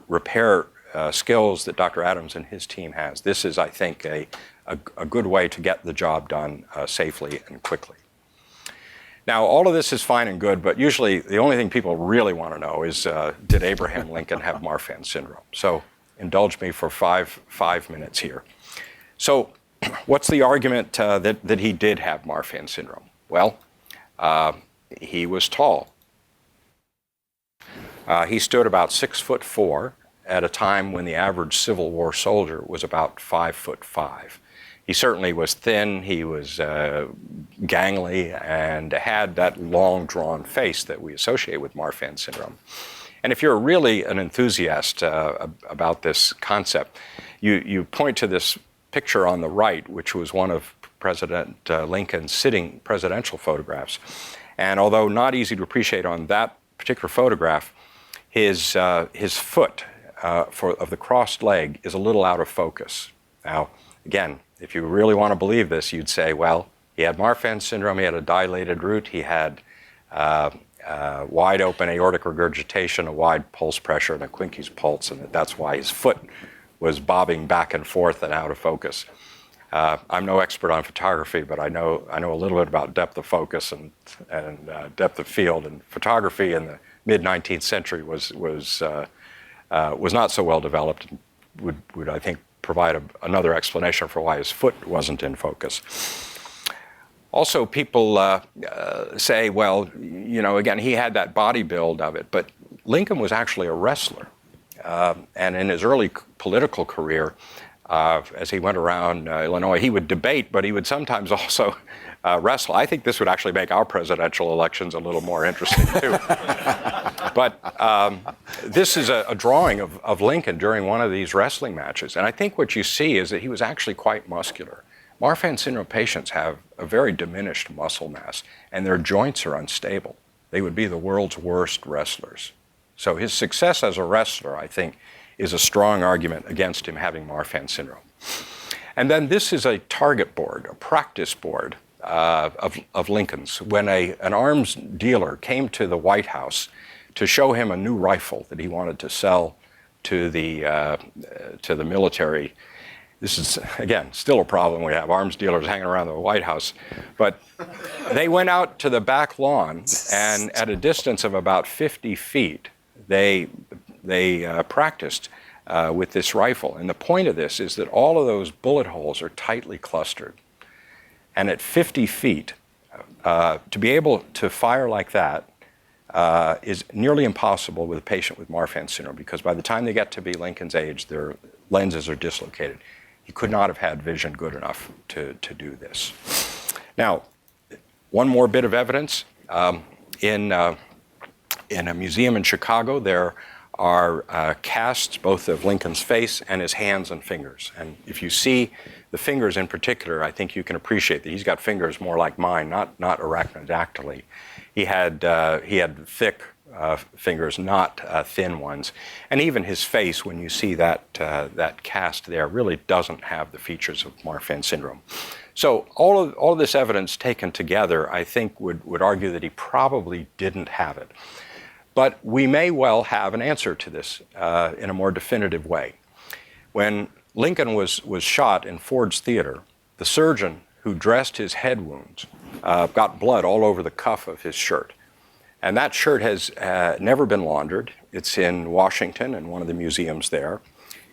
repair skills that Dr. Adams and his team has, this is, I think, a good way to get the job done safely and quickly. Now, all of this is fine and good, but usually the only thing people really want to know is, did Abraham Lincoln have Marfan syndrome? So indulge me for five minutes here. So what's the argument that he did have Marfan syndrome? Well, he was tall. He stood about 6'4" at a time when the average Civil War soldier was about 5'5". He certainly was thin, he was gangly, and had that long, drawn face that we associate with Marfan syndrome. And if you're really an enthusiast about this concept, you point to this picture on the right, which was one of President Lincoln's sitting presidential photographs. And although not easy to appreciate on that particular photograph, his foot of the crossed leg is a little out of focus. Now, again, if you really want to believe this, you'd say, well, he had Marfan syndrome, he had a dilated root, he had wide open aortic regurgitation, a wide pulse pressure, and a Quincke's pulse, and that's why his foot was bobbing back and forth and out of focus. I'm no expert on photography, but I know a little bit about depth of focus and depth of field. And photography in the mid-19th century was not so well developed, and would I think provide another explanation for why his foot wasn't in focus. Also, people say, well, again, he had that body build of it, but Lincoln was actually a wrestler. And in his early political career, as he went around Illinois, he would debate, but he would sometimes also wrestle. I think this would actually make our presidential elections a little more interesting, too. But this is a drawing of Lincoln during one of these wrestling matches. And I think what you see is that he was actually quite muscular. Marfan syndrome patients have a very diminished muscle mass, and their joints are unstable. They would be the world's worst wrestlers. So his success as a wrestler, I think, is a strong argument against him having Marfan syndrome. And then this is a target board, a practice board of Lincoln's. When an arms dealer came to the White House to show him a new rifle that he wanted to sell to the military. This is, again, still a problem. We have arms dealers hanging around the White House. But they went out to the back lawn, and at a distance of about 50 feet, they practiced with this rifle. And the point of this is that all of those bullet holes are tightly clustered. And at 50 feet, to be able to fire like that is nearly impossible with a patient with Marfan syndrome, because by the time they get to be Lincoln's age, their lenses are dislocated. He could not have had vision good enough to do this. Now, one more bit of evidence. In a museum in Chicago, there are casts both of Lincoln's face and his hands and fingers. And if you see the fingers in particular, I think you can appreciate that he's got fingers more like mine, not arachnodactyly. He had thick fingers, not thin ones. And even his face, when you see that cast there, really doesn't have the features of Marfan syndrome. So all of this evidence taken together, I think, would argue that he probably didn't have it. But we may well have an answer to this in a more definitive way. When Lincoln was shot in Ford's Theater, the surgeon who dressed his head wounds got blood all over the cuff of his shirt. And that shirt has never been laundered. It's in Washington in one of the museums there.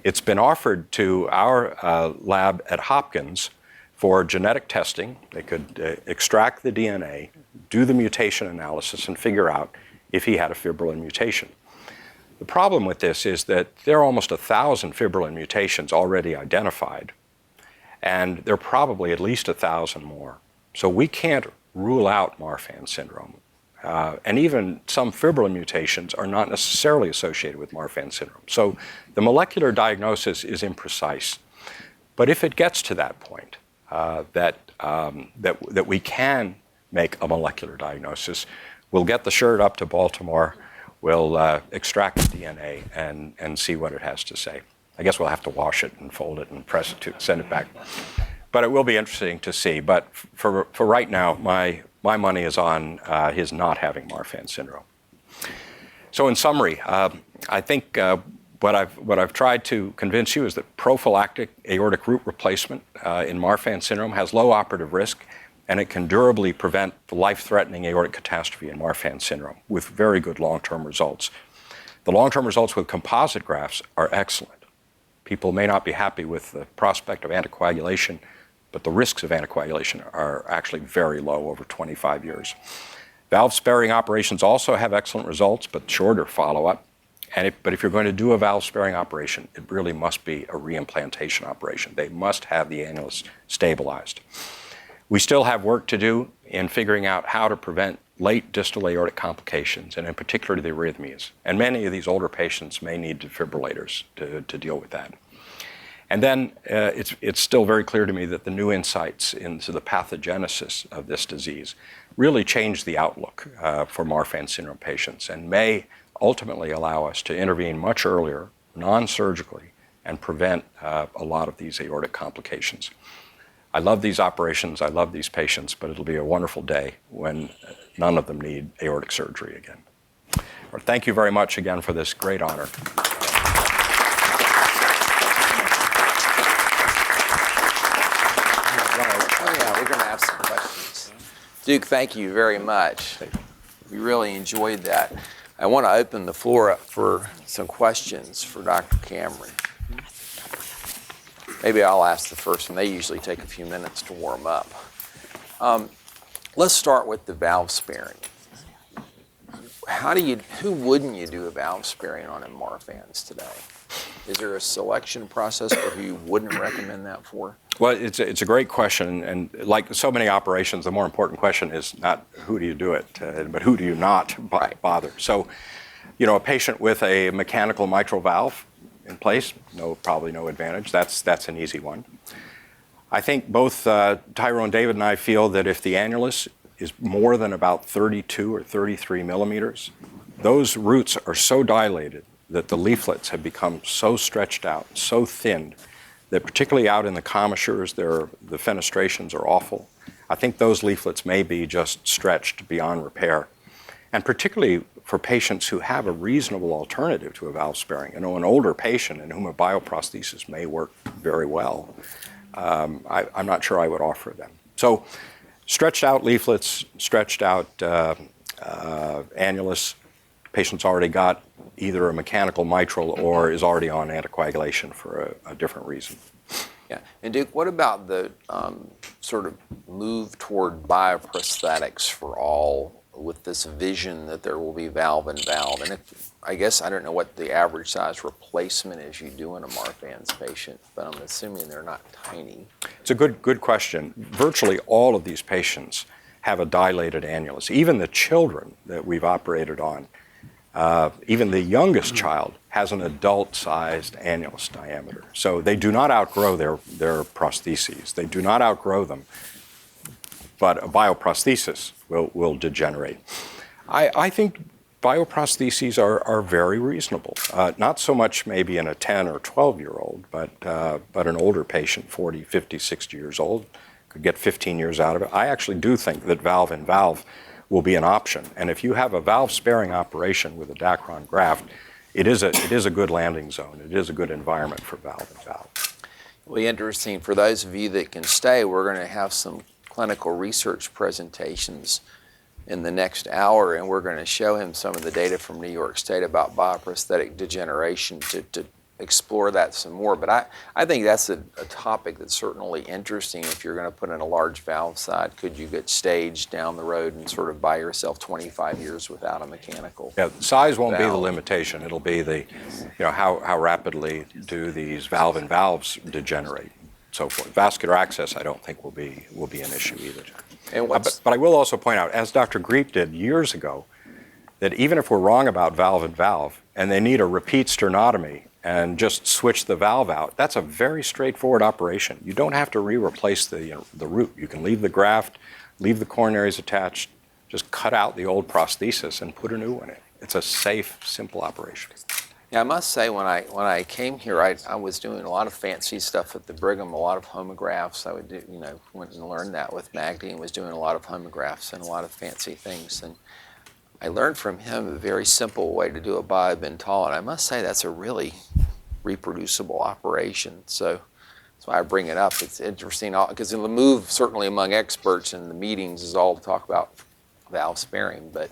It's been offered to our lab at Hopkins for genetic testing. They could extract the DNA, do the mutation analysis, and figure out if he had a fibrilin mutation. The problem with this is that there are almost 1,000 fibrilin mutations already identified, and there are probably at least 1,000 more. So we can't rule out Marfan syndrome. And even some fibrilin mutations are not necessarily associated with Marfan syndrome. So the molecular diagnosis is imprecise. But if it gets to that point, that we can make a molecular diagnosis, we'll get the shirt up to Baltimore, we'll extract the DNA and see what it has to say. I guess we'll have to wash it and fold it and press it to send it back. But it will be interesting to see. But for right now, my money is on his not having Marfan syndrome. So in summary, I think what I've tried to convince you is that prophylactic aortic root replacement in Marfan syndrome has low operative risk, and it can durably prevent the life-threatening aortic catastrophe in Marfan syndrome with very good long-term results. The long-term results with composite grafts are excellent. People may not be happy with the prospect of anticoagulation, but the risks of anticoagulation are actually very low over 25 years. Valve-sparing operations also have excellent results, but shorter follow-up. But if you're going to do a valve-sparing operation, it really must be a reimplantation operation. They must have the annulus stabilized. We still have work to do in figuring out how to prevent late distal aortic complications, and in particular the arrhythmias. And many of these older patients may need defibrillators to deal with that. And then it's still very clear to me that the new insights into the pathogenesis of this disease really change the outlook for Marfan syndrome patients and may ultimately allow us to intervene much earlier, non-surgically, and prevent a lot of these aortic complications. I love these operations, I love these patients, but it'll be a wonderful day when none of them need aortic surgery again. Thank you very much again for this great honor. We're going to have some questions. Duke, thank you very much. We really enjoyed that. I want to open the floor up for some questions for Dr. Cameron. Maybe I'll ask the first one. They usually take a few minutes to warm up. Let's start with the valve sparing. Who wouldn't you do a valve sparing on in Marfan's today? Is there a selection process for who you wouldn't recommend that for? Well, it's a great question, and like so many operations, the more important question is not who do you do it, but who do you not bother. So, a patient with a mechanical mitral valve in place, probably no advantage. That's an easy one. I think both Tyrone David and I feel that if the annulus is more than about 32 or 33 millimeters, those roots are so dilated that the leaflets have become so stretched out, so thinned, that particularly out in the commissures, the fenestrations are awful. I think those leaflets may be just stretched beyond repair. And particularly for patients who have a reasonable alternative to a valve sparing, an older patient in whom a bioprosthesis may work very well, I'm not sure I would offer them. So stretched out leaflets, stretched out annulus, patient's already got either a mechanical mitral or is already on anticoagulation for a different reason. Yeah, and Duke, what about the sort of move toward bioprosthetics for all with this vision that there will be valve and valve? And I guess I don't know what the average size replacement is you do in a Marfan's patient, but I'm assuming they're not tiny. It's a good question. Virtually all of these patients have a dilated annulus. Even the children that we've operated on, even the youngest child has an adult-sized annulus diameter. So they do not outgrow their prostheses. They do not outgrow them, but a bioprosthesis will degenerate. I think bioprostheses are very reasonable. Not so much maybe in a 10 or 12-year-old, but an older patient, 40, 50, 60 years old, could get 15 years out of it. I actually do think that valve and valve will be an option. And if you have a valve-sparing operation with a Dacron graft, it is a good landing zone. It is a good environment for valve and valve. It'll be interesting. For those of you that can stay, we're going to have some clinical research presentations in the next hour, and we're going to show him some of the data from New York State about bioprosthetic degeneration to explore that some more. But I think that's a topic that's certainly interesting. If you're going to put in a large valve side, could you get staged down the road and sort of buy yourself 25 years without a mechanical? Yeah, size won't valve. be the limitation. It'll be how rapidly do these valve and valves degenerate, so forth. Vascular access, I don't think will be an issue either. And but I will also point out, as Dr. Griepp did years ago, that even if we're wrong about valve and valve, and they need a repeat sternotomy and just switch the valve out, that's a very straightforward operation. You don't have to replace the root. You can leave the graft, leave the coronaries attached, just cut out the old prosthesis and put a new one in. It's a safe, simple operation. Yeah, I must say, when I came here, I was doing a lot of fancy stuff at the Brigham, a lot of homographs. I would do, went and learned that with Magdi and was doing a lot of homographs and a lot of fancy things. And I learned from him a very simple way to do a biobental, and I must say that's a really reproducible operation. So that's why I bring it up. It's interesting because the move, certainly among experts in the meetings, is all to talk about valve sparing, but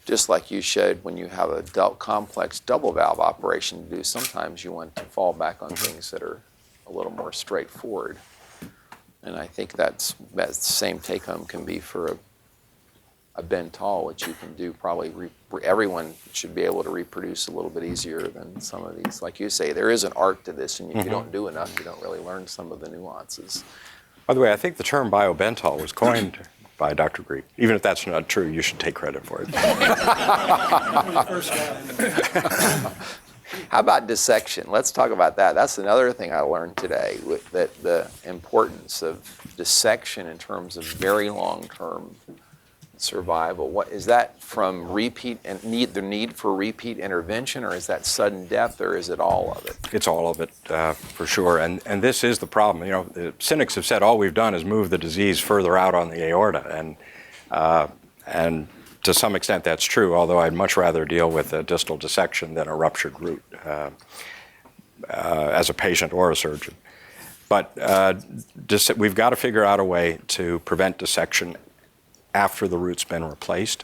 just like you showed, when you have a complex double valve operation to do, sometimes you want to fall back on things that are a little more straightforward. And I think that same take-home can be for a Bental, which you can do probably, everyone should be able to reproduce a little bit easier than some of these. Like you say, there is an art to this, and if you don't do enough, you don't really learn some of the nuances. By the way, I think the term biobental was coined by Dr. Griepp. Even if that's not true, you should take credit for it. How about dissection? Let's talk about that. That's another thing I learned today, that the importance of dissection in terms of very long-term survival. What is that from repeat and the need for repeat intervention, or is that sudden death, or is it all of it? It's all of it, for sure. And this is the problem. You know, the cynics have said all we've done is move the disease further out on the aorta, and to some extent that's true. Although I'd much rather deal with a distal dissection than a ruptured root as a patient or a surgeon. But we've got to figure out a way to prevent dissection after the root's been replaced.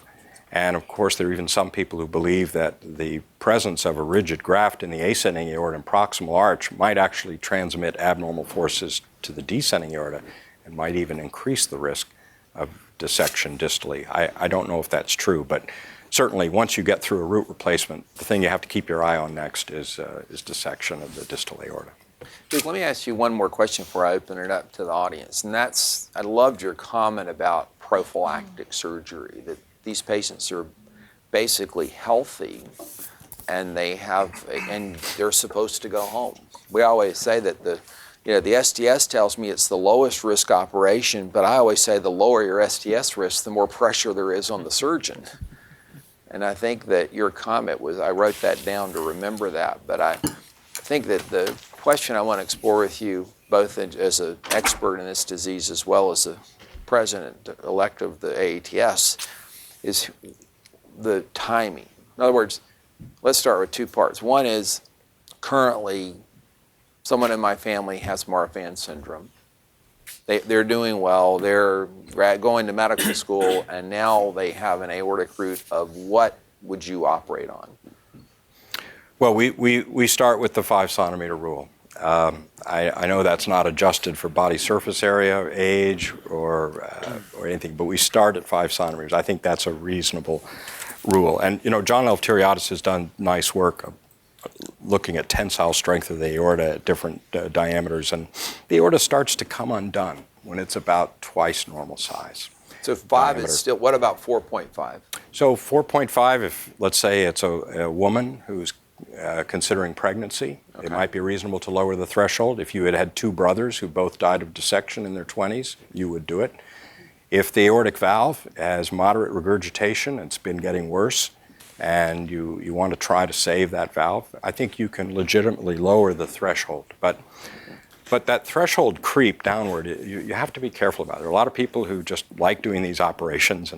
And of course, there are even some people who believe that the presence of a rigid graft in the ascending aorta and proximal arch might actually transmit abnormal forces to the descending aorta and might even increase the risk of dissection distally. I don't know if that's true, but certainly once you get through a root replacement, the thing you have to keep your eye on next is dissection of the distal aorta. Duke, let me ask you one more question before I open it up to the audience. And that's, I loved your comment about prophylactic surgery, that these patients are basically healthy and they're supposed to go home. We always say that the STS tells me it's the lowest risk operation, but I always say the lower your STS risk, the more pressure there is on the surgeon. And I think that your comment was, I wrote that down to remember that, but I think that the question I want to explore with you, both as an expert in this disease as well as a president-elect of the AATS, is the timing. In other words, let's start with two parts. One is currently someone in my family has Marfan Syndrome. They're doing well, they're going to medical school, and now they have an aortic root of what would you operate on? Well, we start with the 5 centimeter rule. I know that's not adjusted for body surface area, age, or anything, but we start at 5 centimeters. I think that's a reasonable rule. And you know, John Eleftheriadis has done nice work looking at tensile strength of the aorta at different diameters, and the aorta starts to come undone when it's about twice normal size. So 5 is still, what about 4.5? So 4.5, if let's say it's a woman who's considering pregnancy, it might be reasonable to lower the threshold. If you had 2 brothers who both died of dissection in their 20s, you would do it. If the aortic valve has moderate regurgitation, it's been getting worse, and you want to try to save that valve, I think you can legitimately lower the threshold. But that threshold creep downward, you have to be careful about it. There are a lot of people who just like doing these operations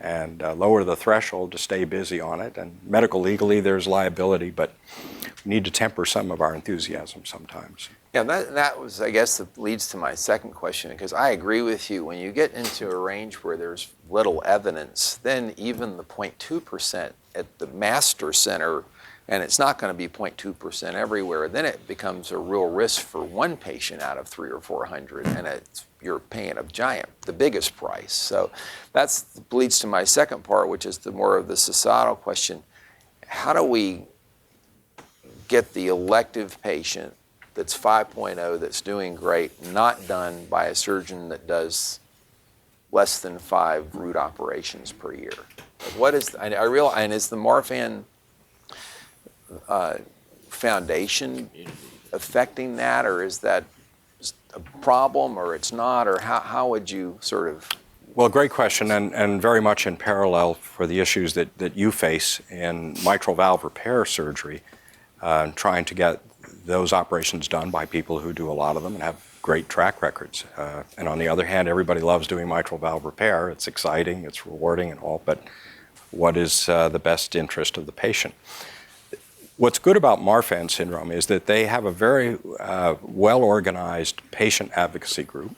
and lower the threshold to stay busy on it. And medical legally, there's liability, but we need to temper some of our enthusiasm sometimes. Yeah, that was, I guess, that leads to my second question, because I agree with you. When you get into a range where there's little evidence, then even the 0.2% at the master center, and it's not going to be 0.2% everywhere, then it becomes a real risk for one patient out of 300 or 400, and you're paying the biggest price. So that leads to my second part, which is more of the societal question. How do we get the elective patient that's 5.0, that's doing great, not done by a surgeon that does less than 5 root operations per year? What is, and is the Marfan Foundation affecting that, or is that a problem, or it's not, or how would you sort of? Well, great question, and very much in parallel for the issues that you face in mitral valve repair surgery, trying to get those operations done by people who do a lot of them and have great track records. And on the other hand, everybody loves doing mitral valve repair. It's exciting, it's rewarding and all, but what is the best interest of the patient? What's good about Marfan syndrome is that they have a very well-organized patient advocacy group.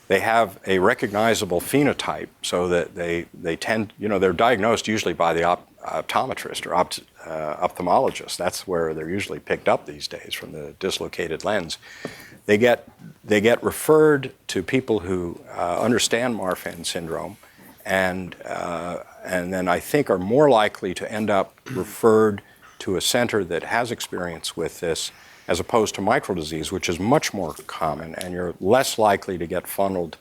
They have a recognizable phenotype, so that they tend, they're diagnosed usually by the optometrist or ophthalmologist. That's where they're usually picked up these days, from the dislocated lens. They get referred to people who understand Marfan syndrome, and then I think are more likely to end up referred to a center that has experience with this, as opposed to mitral disease, which is much more common, and you're less likely to get funneled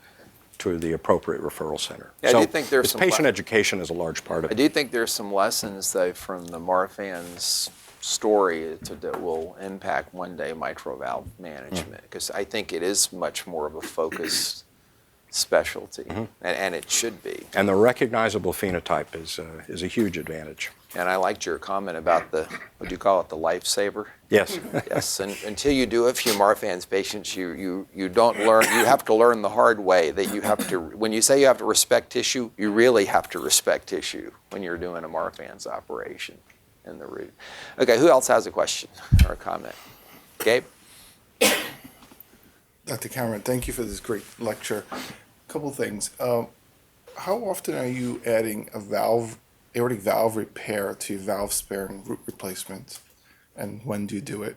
to the appropriate referral center. Yeah, so I do think there's some patient education is a large part of I it. do think there's some lessons, though, from the Marfan's story that will impact one-day mitral valve management, because I think it is much more of a focused specialty, and it should be. And the recognizable phenotype is a huge advantage. And I liked your comment about what do you call it, the lifesaver? Yes. Yes, and until you do a few Marfan's patients, you don't learn, you have to learn the hard way that you have to, when you say you have to respect tissue, you really have to respect tissue when you're doing a Marfan's operation in the root. Okay, who else has a question or a comment? Gabe? Dr. Cameron, thank you for this great lecture. A couple things. How often are you adding aortic valve repair to valve-sparing root replacement, and when do you do it?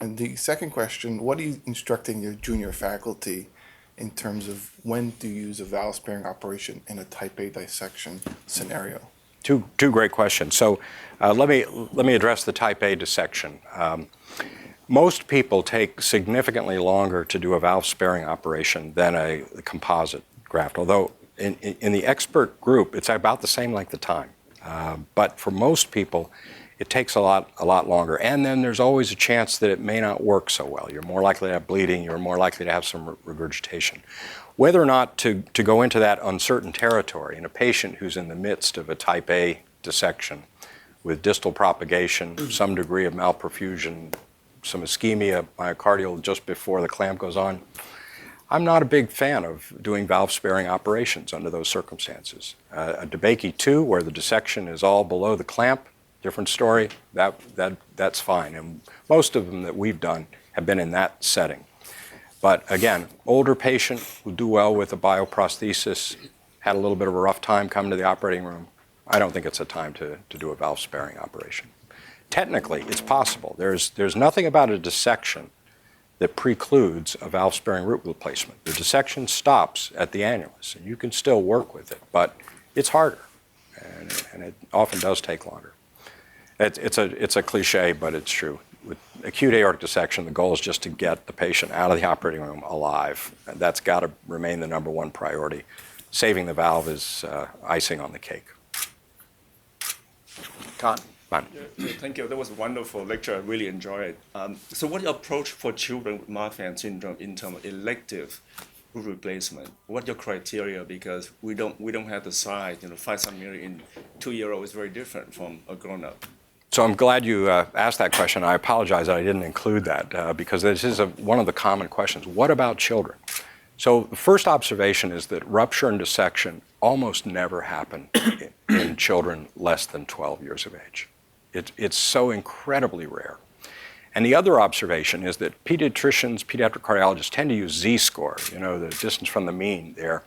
And the second question, what are you instructing your junior faculty in terms of when to use a valve-sparing operation in a type A dissection scenario? Two great questions. So let me address the type A dissection. Most people take significantly longer to do a valve-sparing operation than a composite graft, although in the expert group, it's about the same length of time. But for most people, it takes a lot longer. And then there's always a chance that it may not work so well. You're more likely to have bleeding. You're more likely to have some regurgitation. Whether or not to go into that uncertain territory in a patient who's in the midst of a type A dissection with distal propagation, some degree of malperfusion, some ischemia myocardial just before the clamp goes on, I'm not a big fan of doing valve-sparing operations under those circumstances. A DeBakey 2, where the dissection is all below the clamp, different story, that's fine. And most of them that we've done have been in that setting. But again, older patient who do well with a bioprosthesis, had a little bit of a rough time coming to the operating room, I don't think it's a time to do a valve-sparing operation. Technically, it's possible. There's nothing about a dissection that precludes a valve-sparing root replacement. The dissection stops at the annulus, and you can still work with it, but it's harder, and it often does take longer. It's a cliche, but it's true. With acute aortic dissection, the goal is just to get the patient out of the operating room alive. And that's got to remain the number one priority. Saving the valve is icing on the cake. Con? Fine. Thank you. That was a wonderful lecture. I really enjoyed it. So what your approach for children with Marfan syndrome in terms of elective root replacement? What your criteria? Because we don't have the size. 5 centimeters in 2-year-old is very different from a grown-up. So I'm glad you asked that question. I apologize that I didn't include that because this is one of the common questions. What about children? So the first observation is that rupture and dissection almost never happen in children less than 12 years of age. It's so incredibly rare. And the other observation is that pediatricians, pediatric cardiologists tend to use Z-score, the distance from the mean there.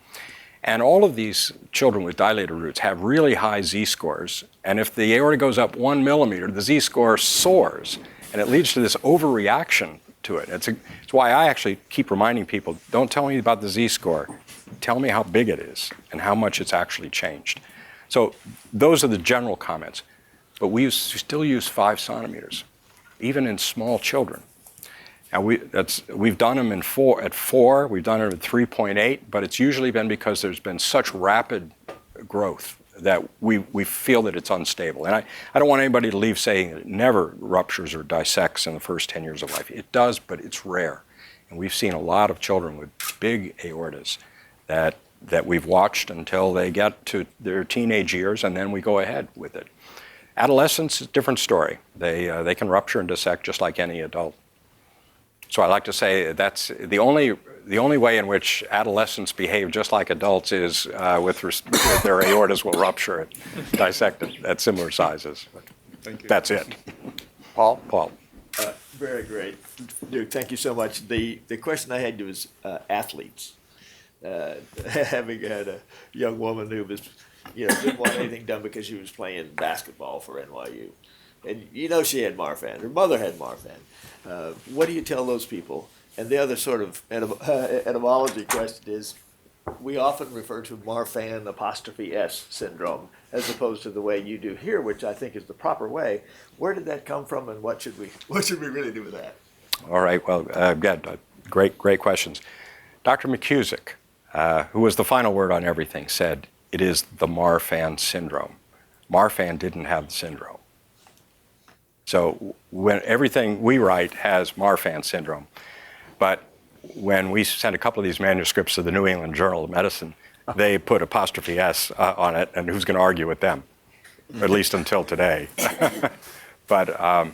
And all of these children with dilated roots have really high Z-scores. And if the aorta goes up 1 millimeter, the Z-score soars. And it leads to this overreaction to it. It's why I actually keep reminding people, don't tell me about the Z-score. Tell me how big it is and how much it's actually changed. So those are the general comments. But we still use 5 centimeters, even in small children. Now we've done them at 4, we've done it at 3.8, but it's usually been because there's been such rapid growth that we feel that it's unstable. And I don't want anybody to leave saying that it never ruptures or dissects in the first 10 years of life. It does, but it's rare. And we've seen a lot of children with big aortas that we've watched until they get to their teenage years, and then we go ahead with it. Adolescents, a different story. They can rupture and dissect just like any adult. So I like to say that's the only way in which adolescents behave just like adults is with their aortas will rupture and dissect at similar sizes. Thank you. That's it. Paul? Very great. Duke, thank you so much. The question I had was athletes. having had a young woman who was, didn't want anything done because she was playing basketball for NYU. And she had Marfan. Her mother had Marfan. What do you tell those people? And the other sort of etymology question is, we often refer to Marfan '(S) syndrome as opposed to the way you do here, which I think is the proper way. Where did that come from, and what should we really do with that? All right. Well, good. Great questions. Dr. McCusick, who was the final word on everything, said it is the Marfan syndrome. Marfan didn't have the syndrome. So when everything we write has Marfan syndrome, but when we sent a couple of these manuscripts to the New England Journal of Medicine, they put '(S) on it, and who's going to argue with them? At least until today. But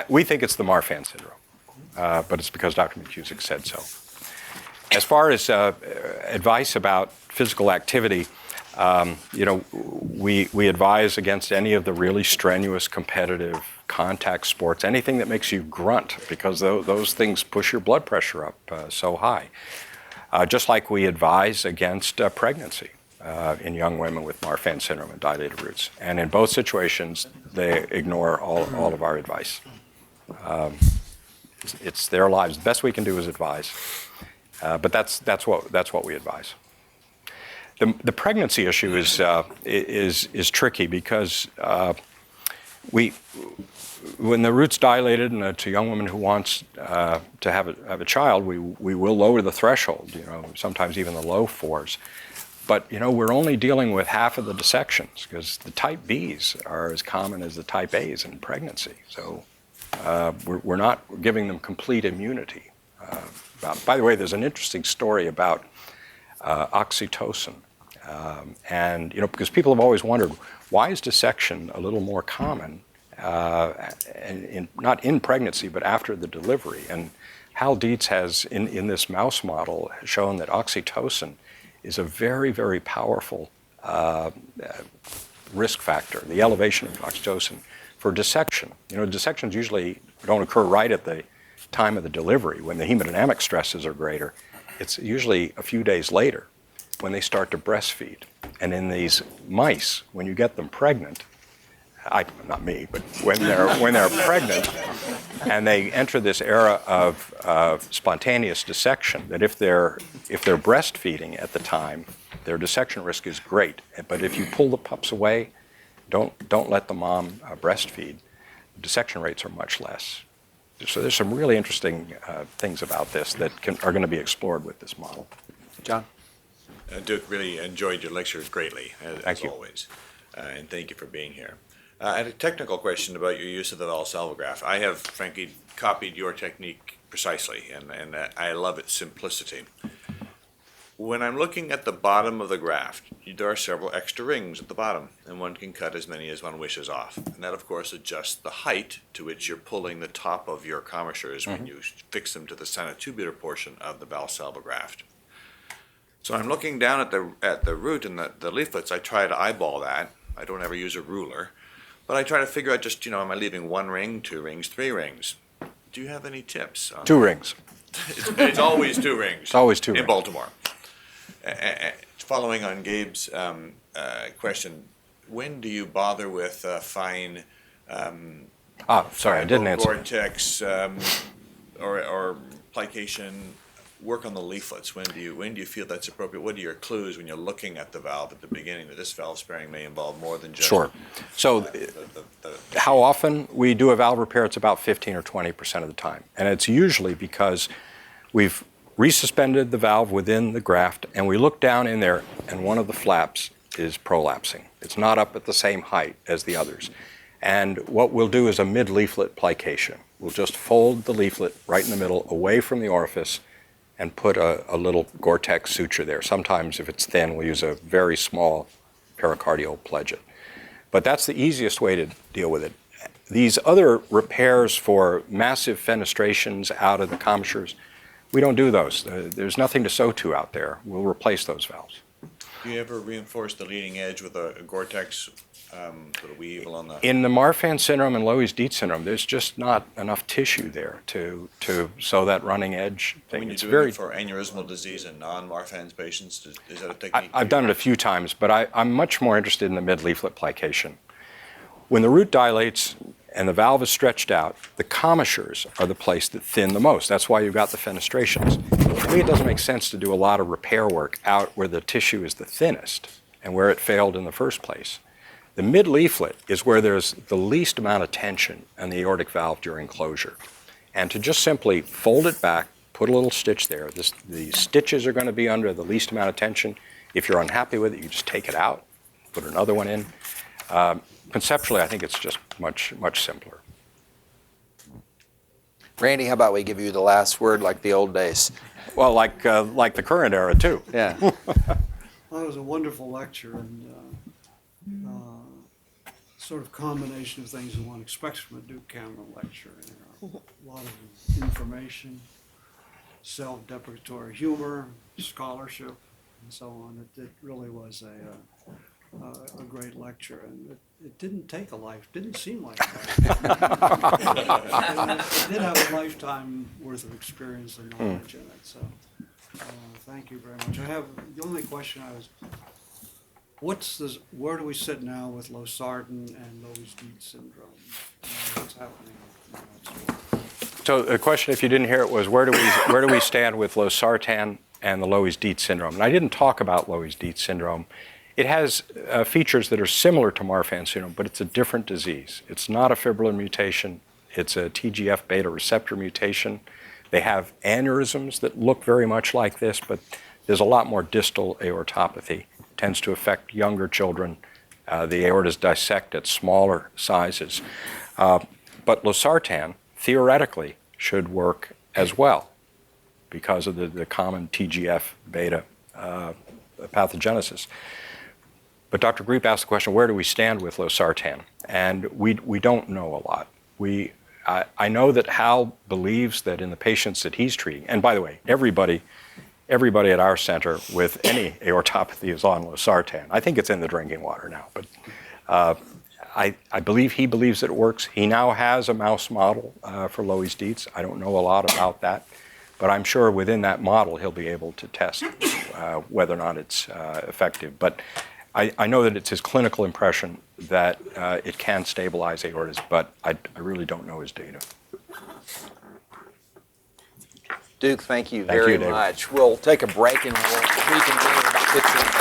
we think it's the Marfan syndrome, but it's because Dr. McCusick said so. As far as advice about physical activity, we advise against any of the really strenuous competitive contact sports, anything that makes you grunt, because those things push your blood pressure up so high. Just like we advise against pregnancy in young women with Marfan syndrome and dilated roots. And in both situations, they ignore all of our advice. It's their lives. The best we can do is advise. But that's what we advise. The pregnancy issue is tricky because when the root's dilated and it's a young woman who wants to have a child, we will lower the threshold. Sometimes even the low 4s. But we're only dealing with half of the dissections because the type Bs are as common as the type As in pregnancy. So we're not giving them complete immunity. By the way, there's an interesting story about oxytocin. And because people have always wondered, why is dissection a little more common, not in pregnancy, but after the delivery? And Hal Dietz has, in this mouse model, shown that oxytocin is a very, very powerful risk factor, the elevation of oxytocin for dissection. Dissections usually don't occur right at the time of the delivery when the hemodynamic stresses are greater. It's usually a few days later when they start to breastfeed. And in these mice, when you get them pregnant, not me, but when they're pregnant and they enter this era of spontaneous dissection, that if they're breastfeeding at the time, their dissection risk is great. But if you pull the pups away, don't let the mom breastfeed, dissection rates are much less. So there's some really interesting things about this that are going to be explored with this model. John? Duke, really enjoyed your lectures greatly, as always, and thank you for being here. I had a technical question about your use of the Valsalva graft. I have, frankly, copied your technique precisely, and I love its simplicity. When I'm looking at the bottom of the graft, there are several extra rings at the bottom, and one can cut as many as one wishes off. And that, of course, adjusts the height to which you're pulling the top of your commissures when you fix them to the sinotubular portion of the Valsalva graft. So I'm looking down at the root and the leaflets. I try to eyeball that. I don't ever use a ruler. But I try to figure out just, am I leaving 1 ring, 2 rings, 3 rings? Do you have any tips? 2 rings. It's always 2 rings. It's always 2 rings. In Baltimore. Following on Gabe's question, when do you bother with fine sorry, I didn't answer. Gore-Tex or plication? Work on the leaflets. When do you feel that's appropriate? What are your clues when you're looking at the valve at the beginning that this valve sparing may involve more than just Sure. So how often we do a valve repair? It's about 15 or 20% of the time. And it's usually because we've resuspended the valve within the graft and we look down in there and one of the flaps is prolapsing. It's not up at the same height as the others. And what we'll do is a mid-leaflet plication. We'll just fold the leaflet right in the middle away from the orifice and put a little Gore-Tex suture there. Sometimes if it's thin, we'll use a very small pericardial pledget. But that's the easiest way to deal with it. These other repairs for massive fenestrations out of the commissures, we don't do those. There's nothing to sew to out there. We'll replace those valves. Do you ever reinforce the leading edge with a Gore-Tex Sort of weevil on the. In the Marfan syndrome and Loeys-Dietz syndrome, there's just not enough tissue there to sew that running edge thing. When you're It's doing very. it for aneurysmal disease in non-Marfan's patients, is that a technique? I've done it a few times, but I'm much more interested in the mid-leaflet plication. When the root dilates and the valve is stretched out, the commissures are the place that thin the most. That's why you've got the fenestrations. To me, it doesn't make sense to do a lot of repair work out where the tissue is the thinnest and where it failed in the first place. The mid-leaflet is where there's the least amount of tension in the aortic valve during closure. And to just simply fold it back, put a little stitch there. The stitches are going to be under the least amount of tension. If you're unhappy with it, you just take it out, put another one in. Conceptually, I think it's just much, much simpler. Randy, how about we give you the last word like the old days? Well, like the current era, too. Yeah. Well, it was a wonderful lecture and sort of combination of things that one expects from a Duke Cameron lecture. You know, a lot of information, self-deprecatory humor, scholarship, and so on. It really was a great lecture, and it didn't take a life, didn't seem like a lifetime. It did have a lifetime worth of experience and knowledge in it, so thank you very much. I have, the only question I was, where do we sit now with Losartan and Loeys-Dietz syndrome? What's happening with that? So the question, if you didn't hear it, was where do we stand with Losartan and the Loeys-Dietz syndrome? And I didn't talk about Loeys-Dietz syndrome. It has features that are similar to Marfan syndrome, but it's a different disease. It's not a fibrillin mutation. It's a TGF-beta receptor mutation. They have aneurysms that look very much like this, but there's a lot more distal aortopathy. It tends to affect younger children. The aortas dissect at smaller sizes. But Losartan, theoretically, should work as well because of the common TGF-beta pathogenesis. But Dr. Griepp asked the question, where do we stand with Losartan? And we don't know a lot. I know that Hal believes that in the patients that he's treating, and by the way, everybody at our center with any aortopathy is on Losartan. I think it's in the drinking water now, but I believe he believes that it works. He now has a mouse model for Loeys-Dietz. I don't know a lot about that, but I'm sure within that model he'll be able to test whether or not it's effective. But I know that it's his clinical impression that it can stabilize aortas, but I really don't know his data. Duke, thank you Thank you, very David. much. We'll take a break and we'll reconvene in about 15 minutes.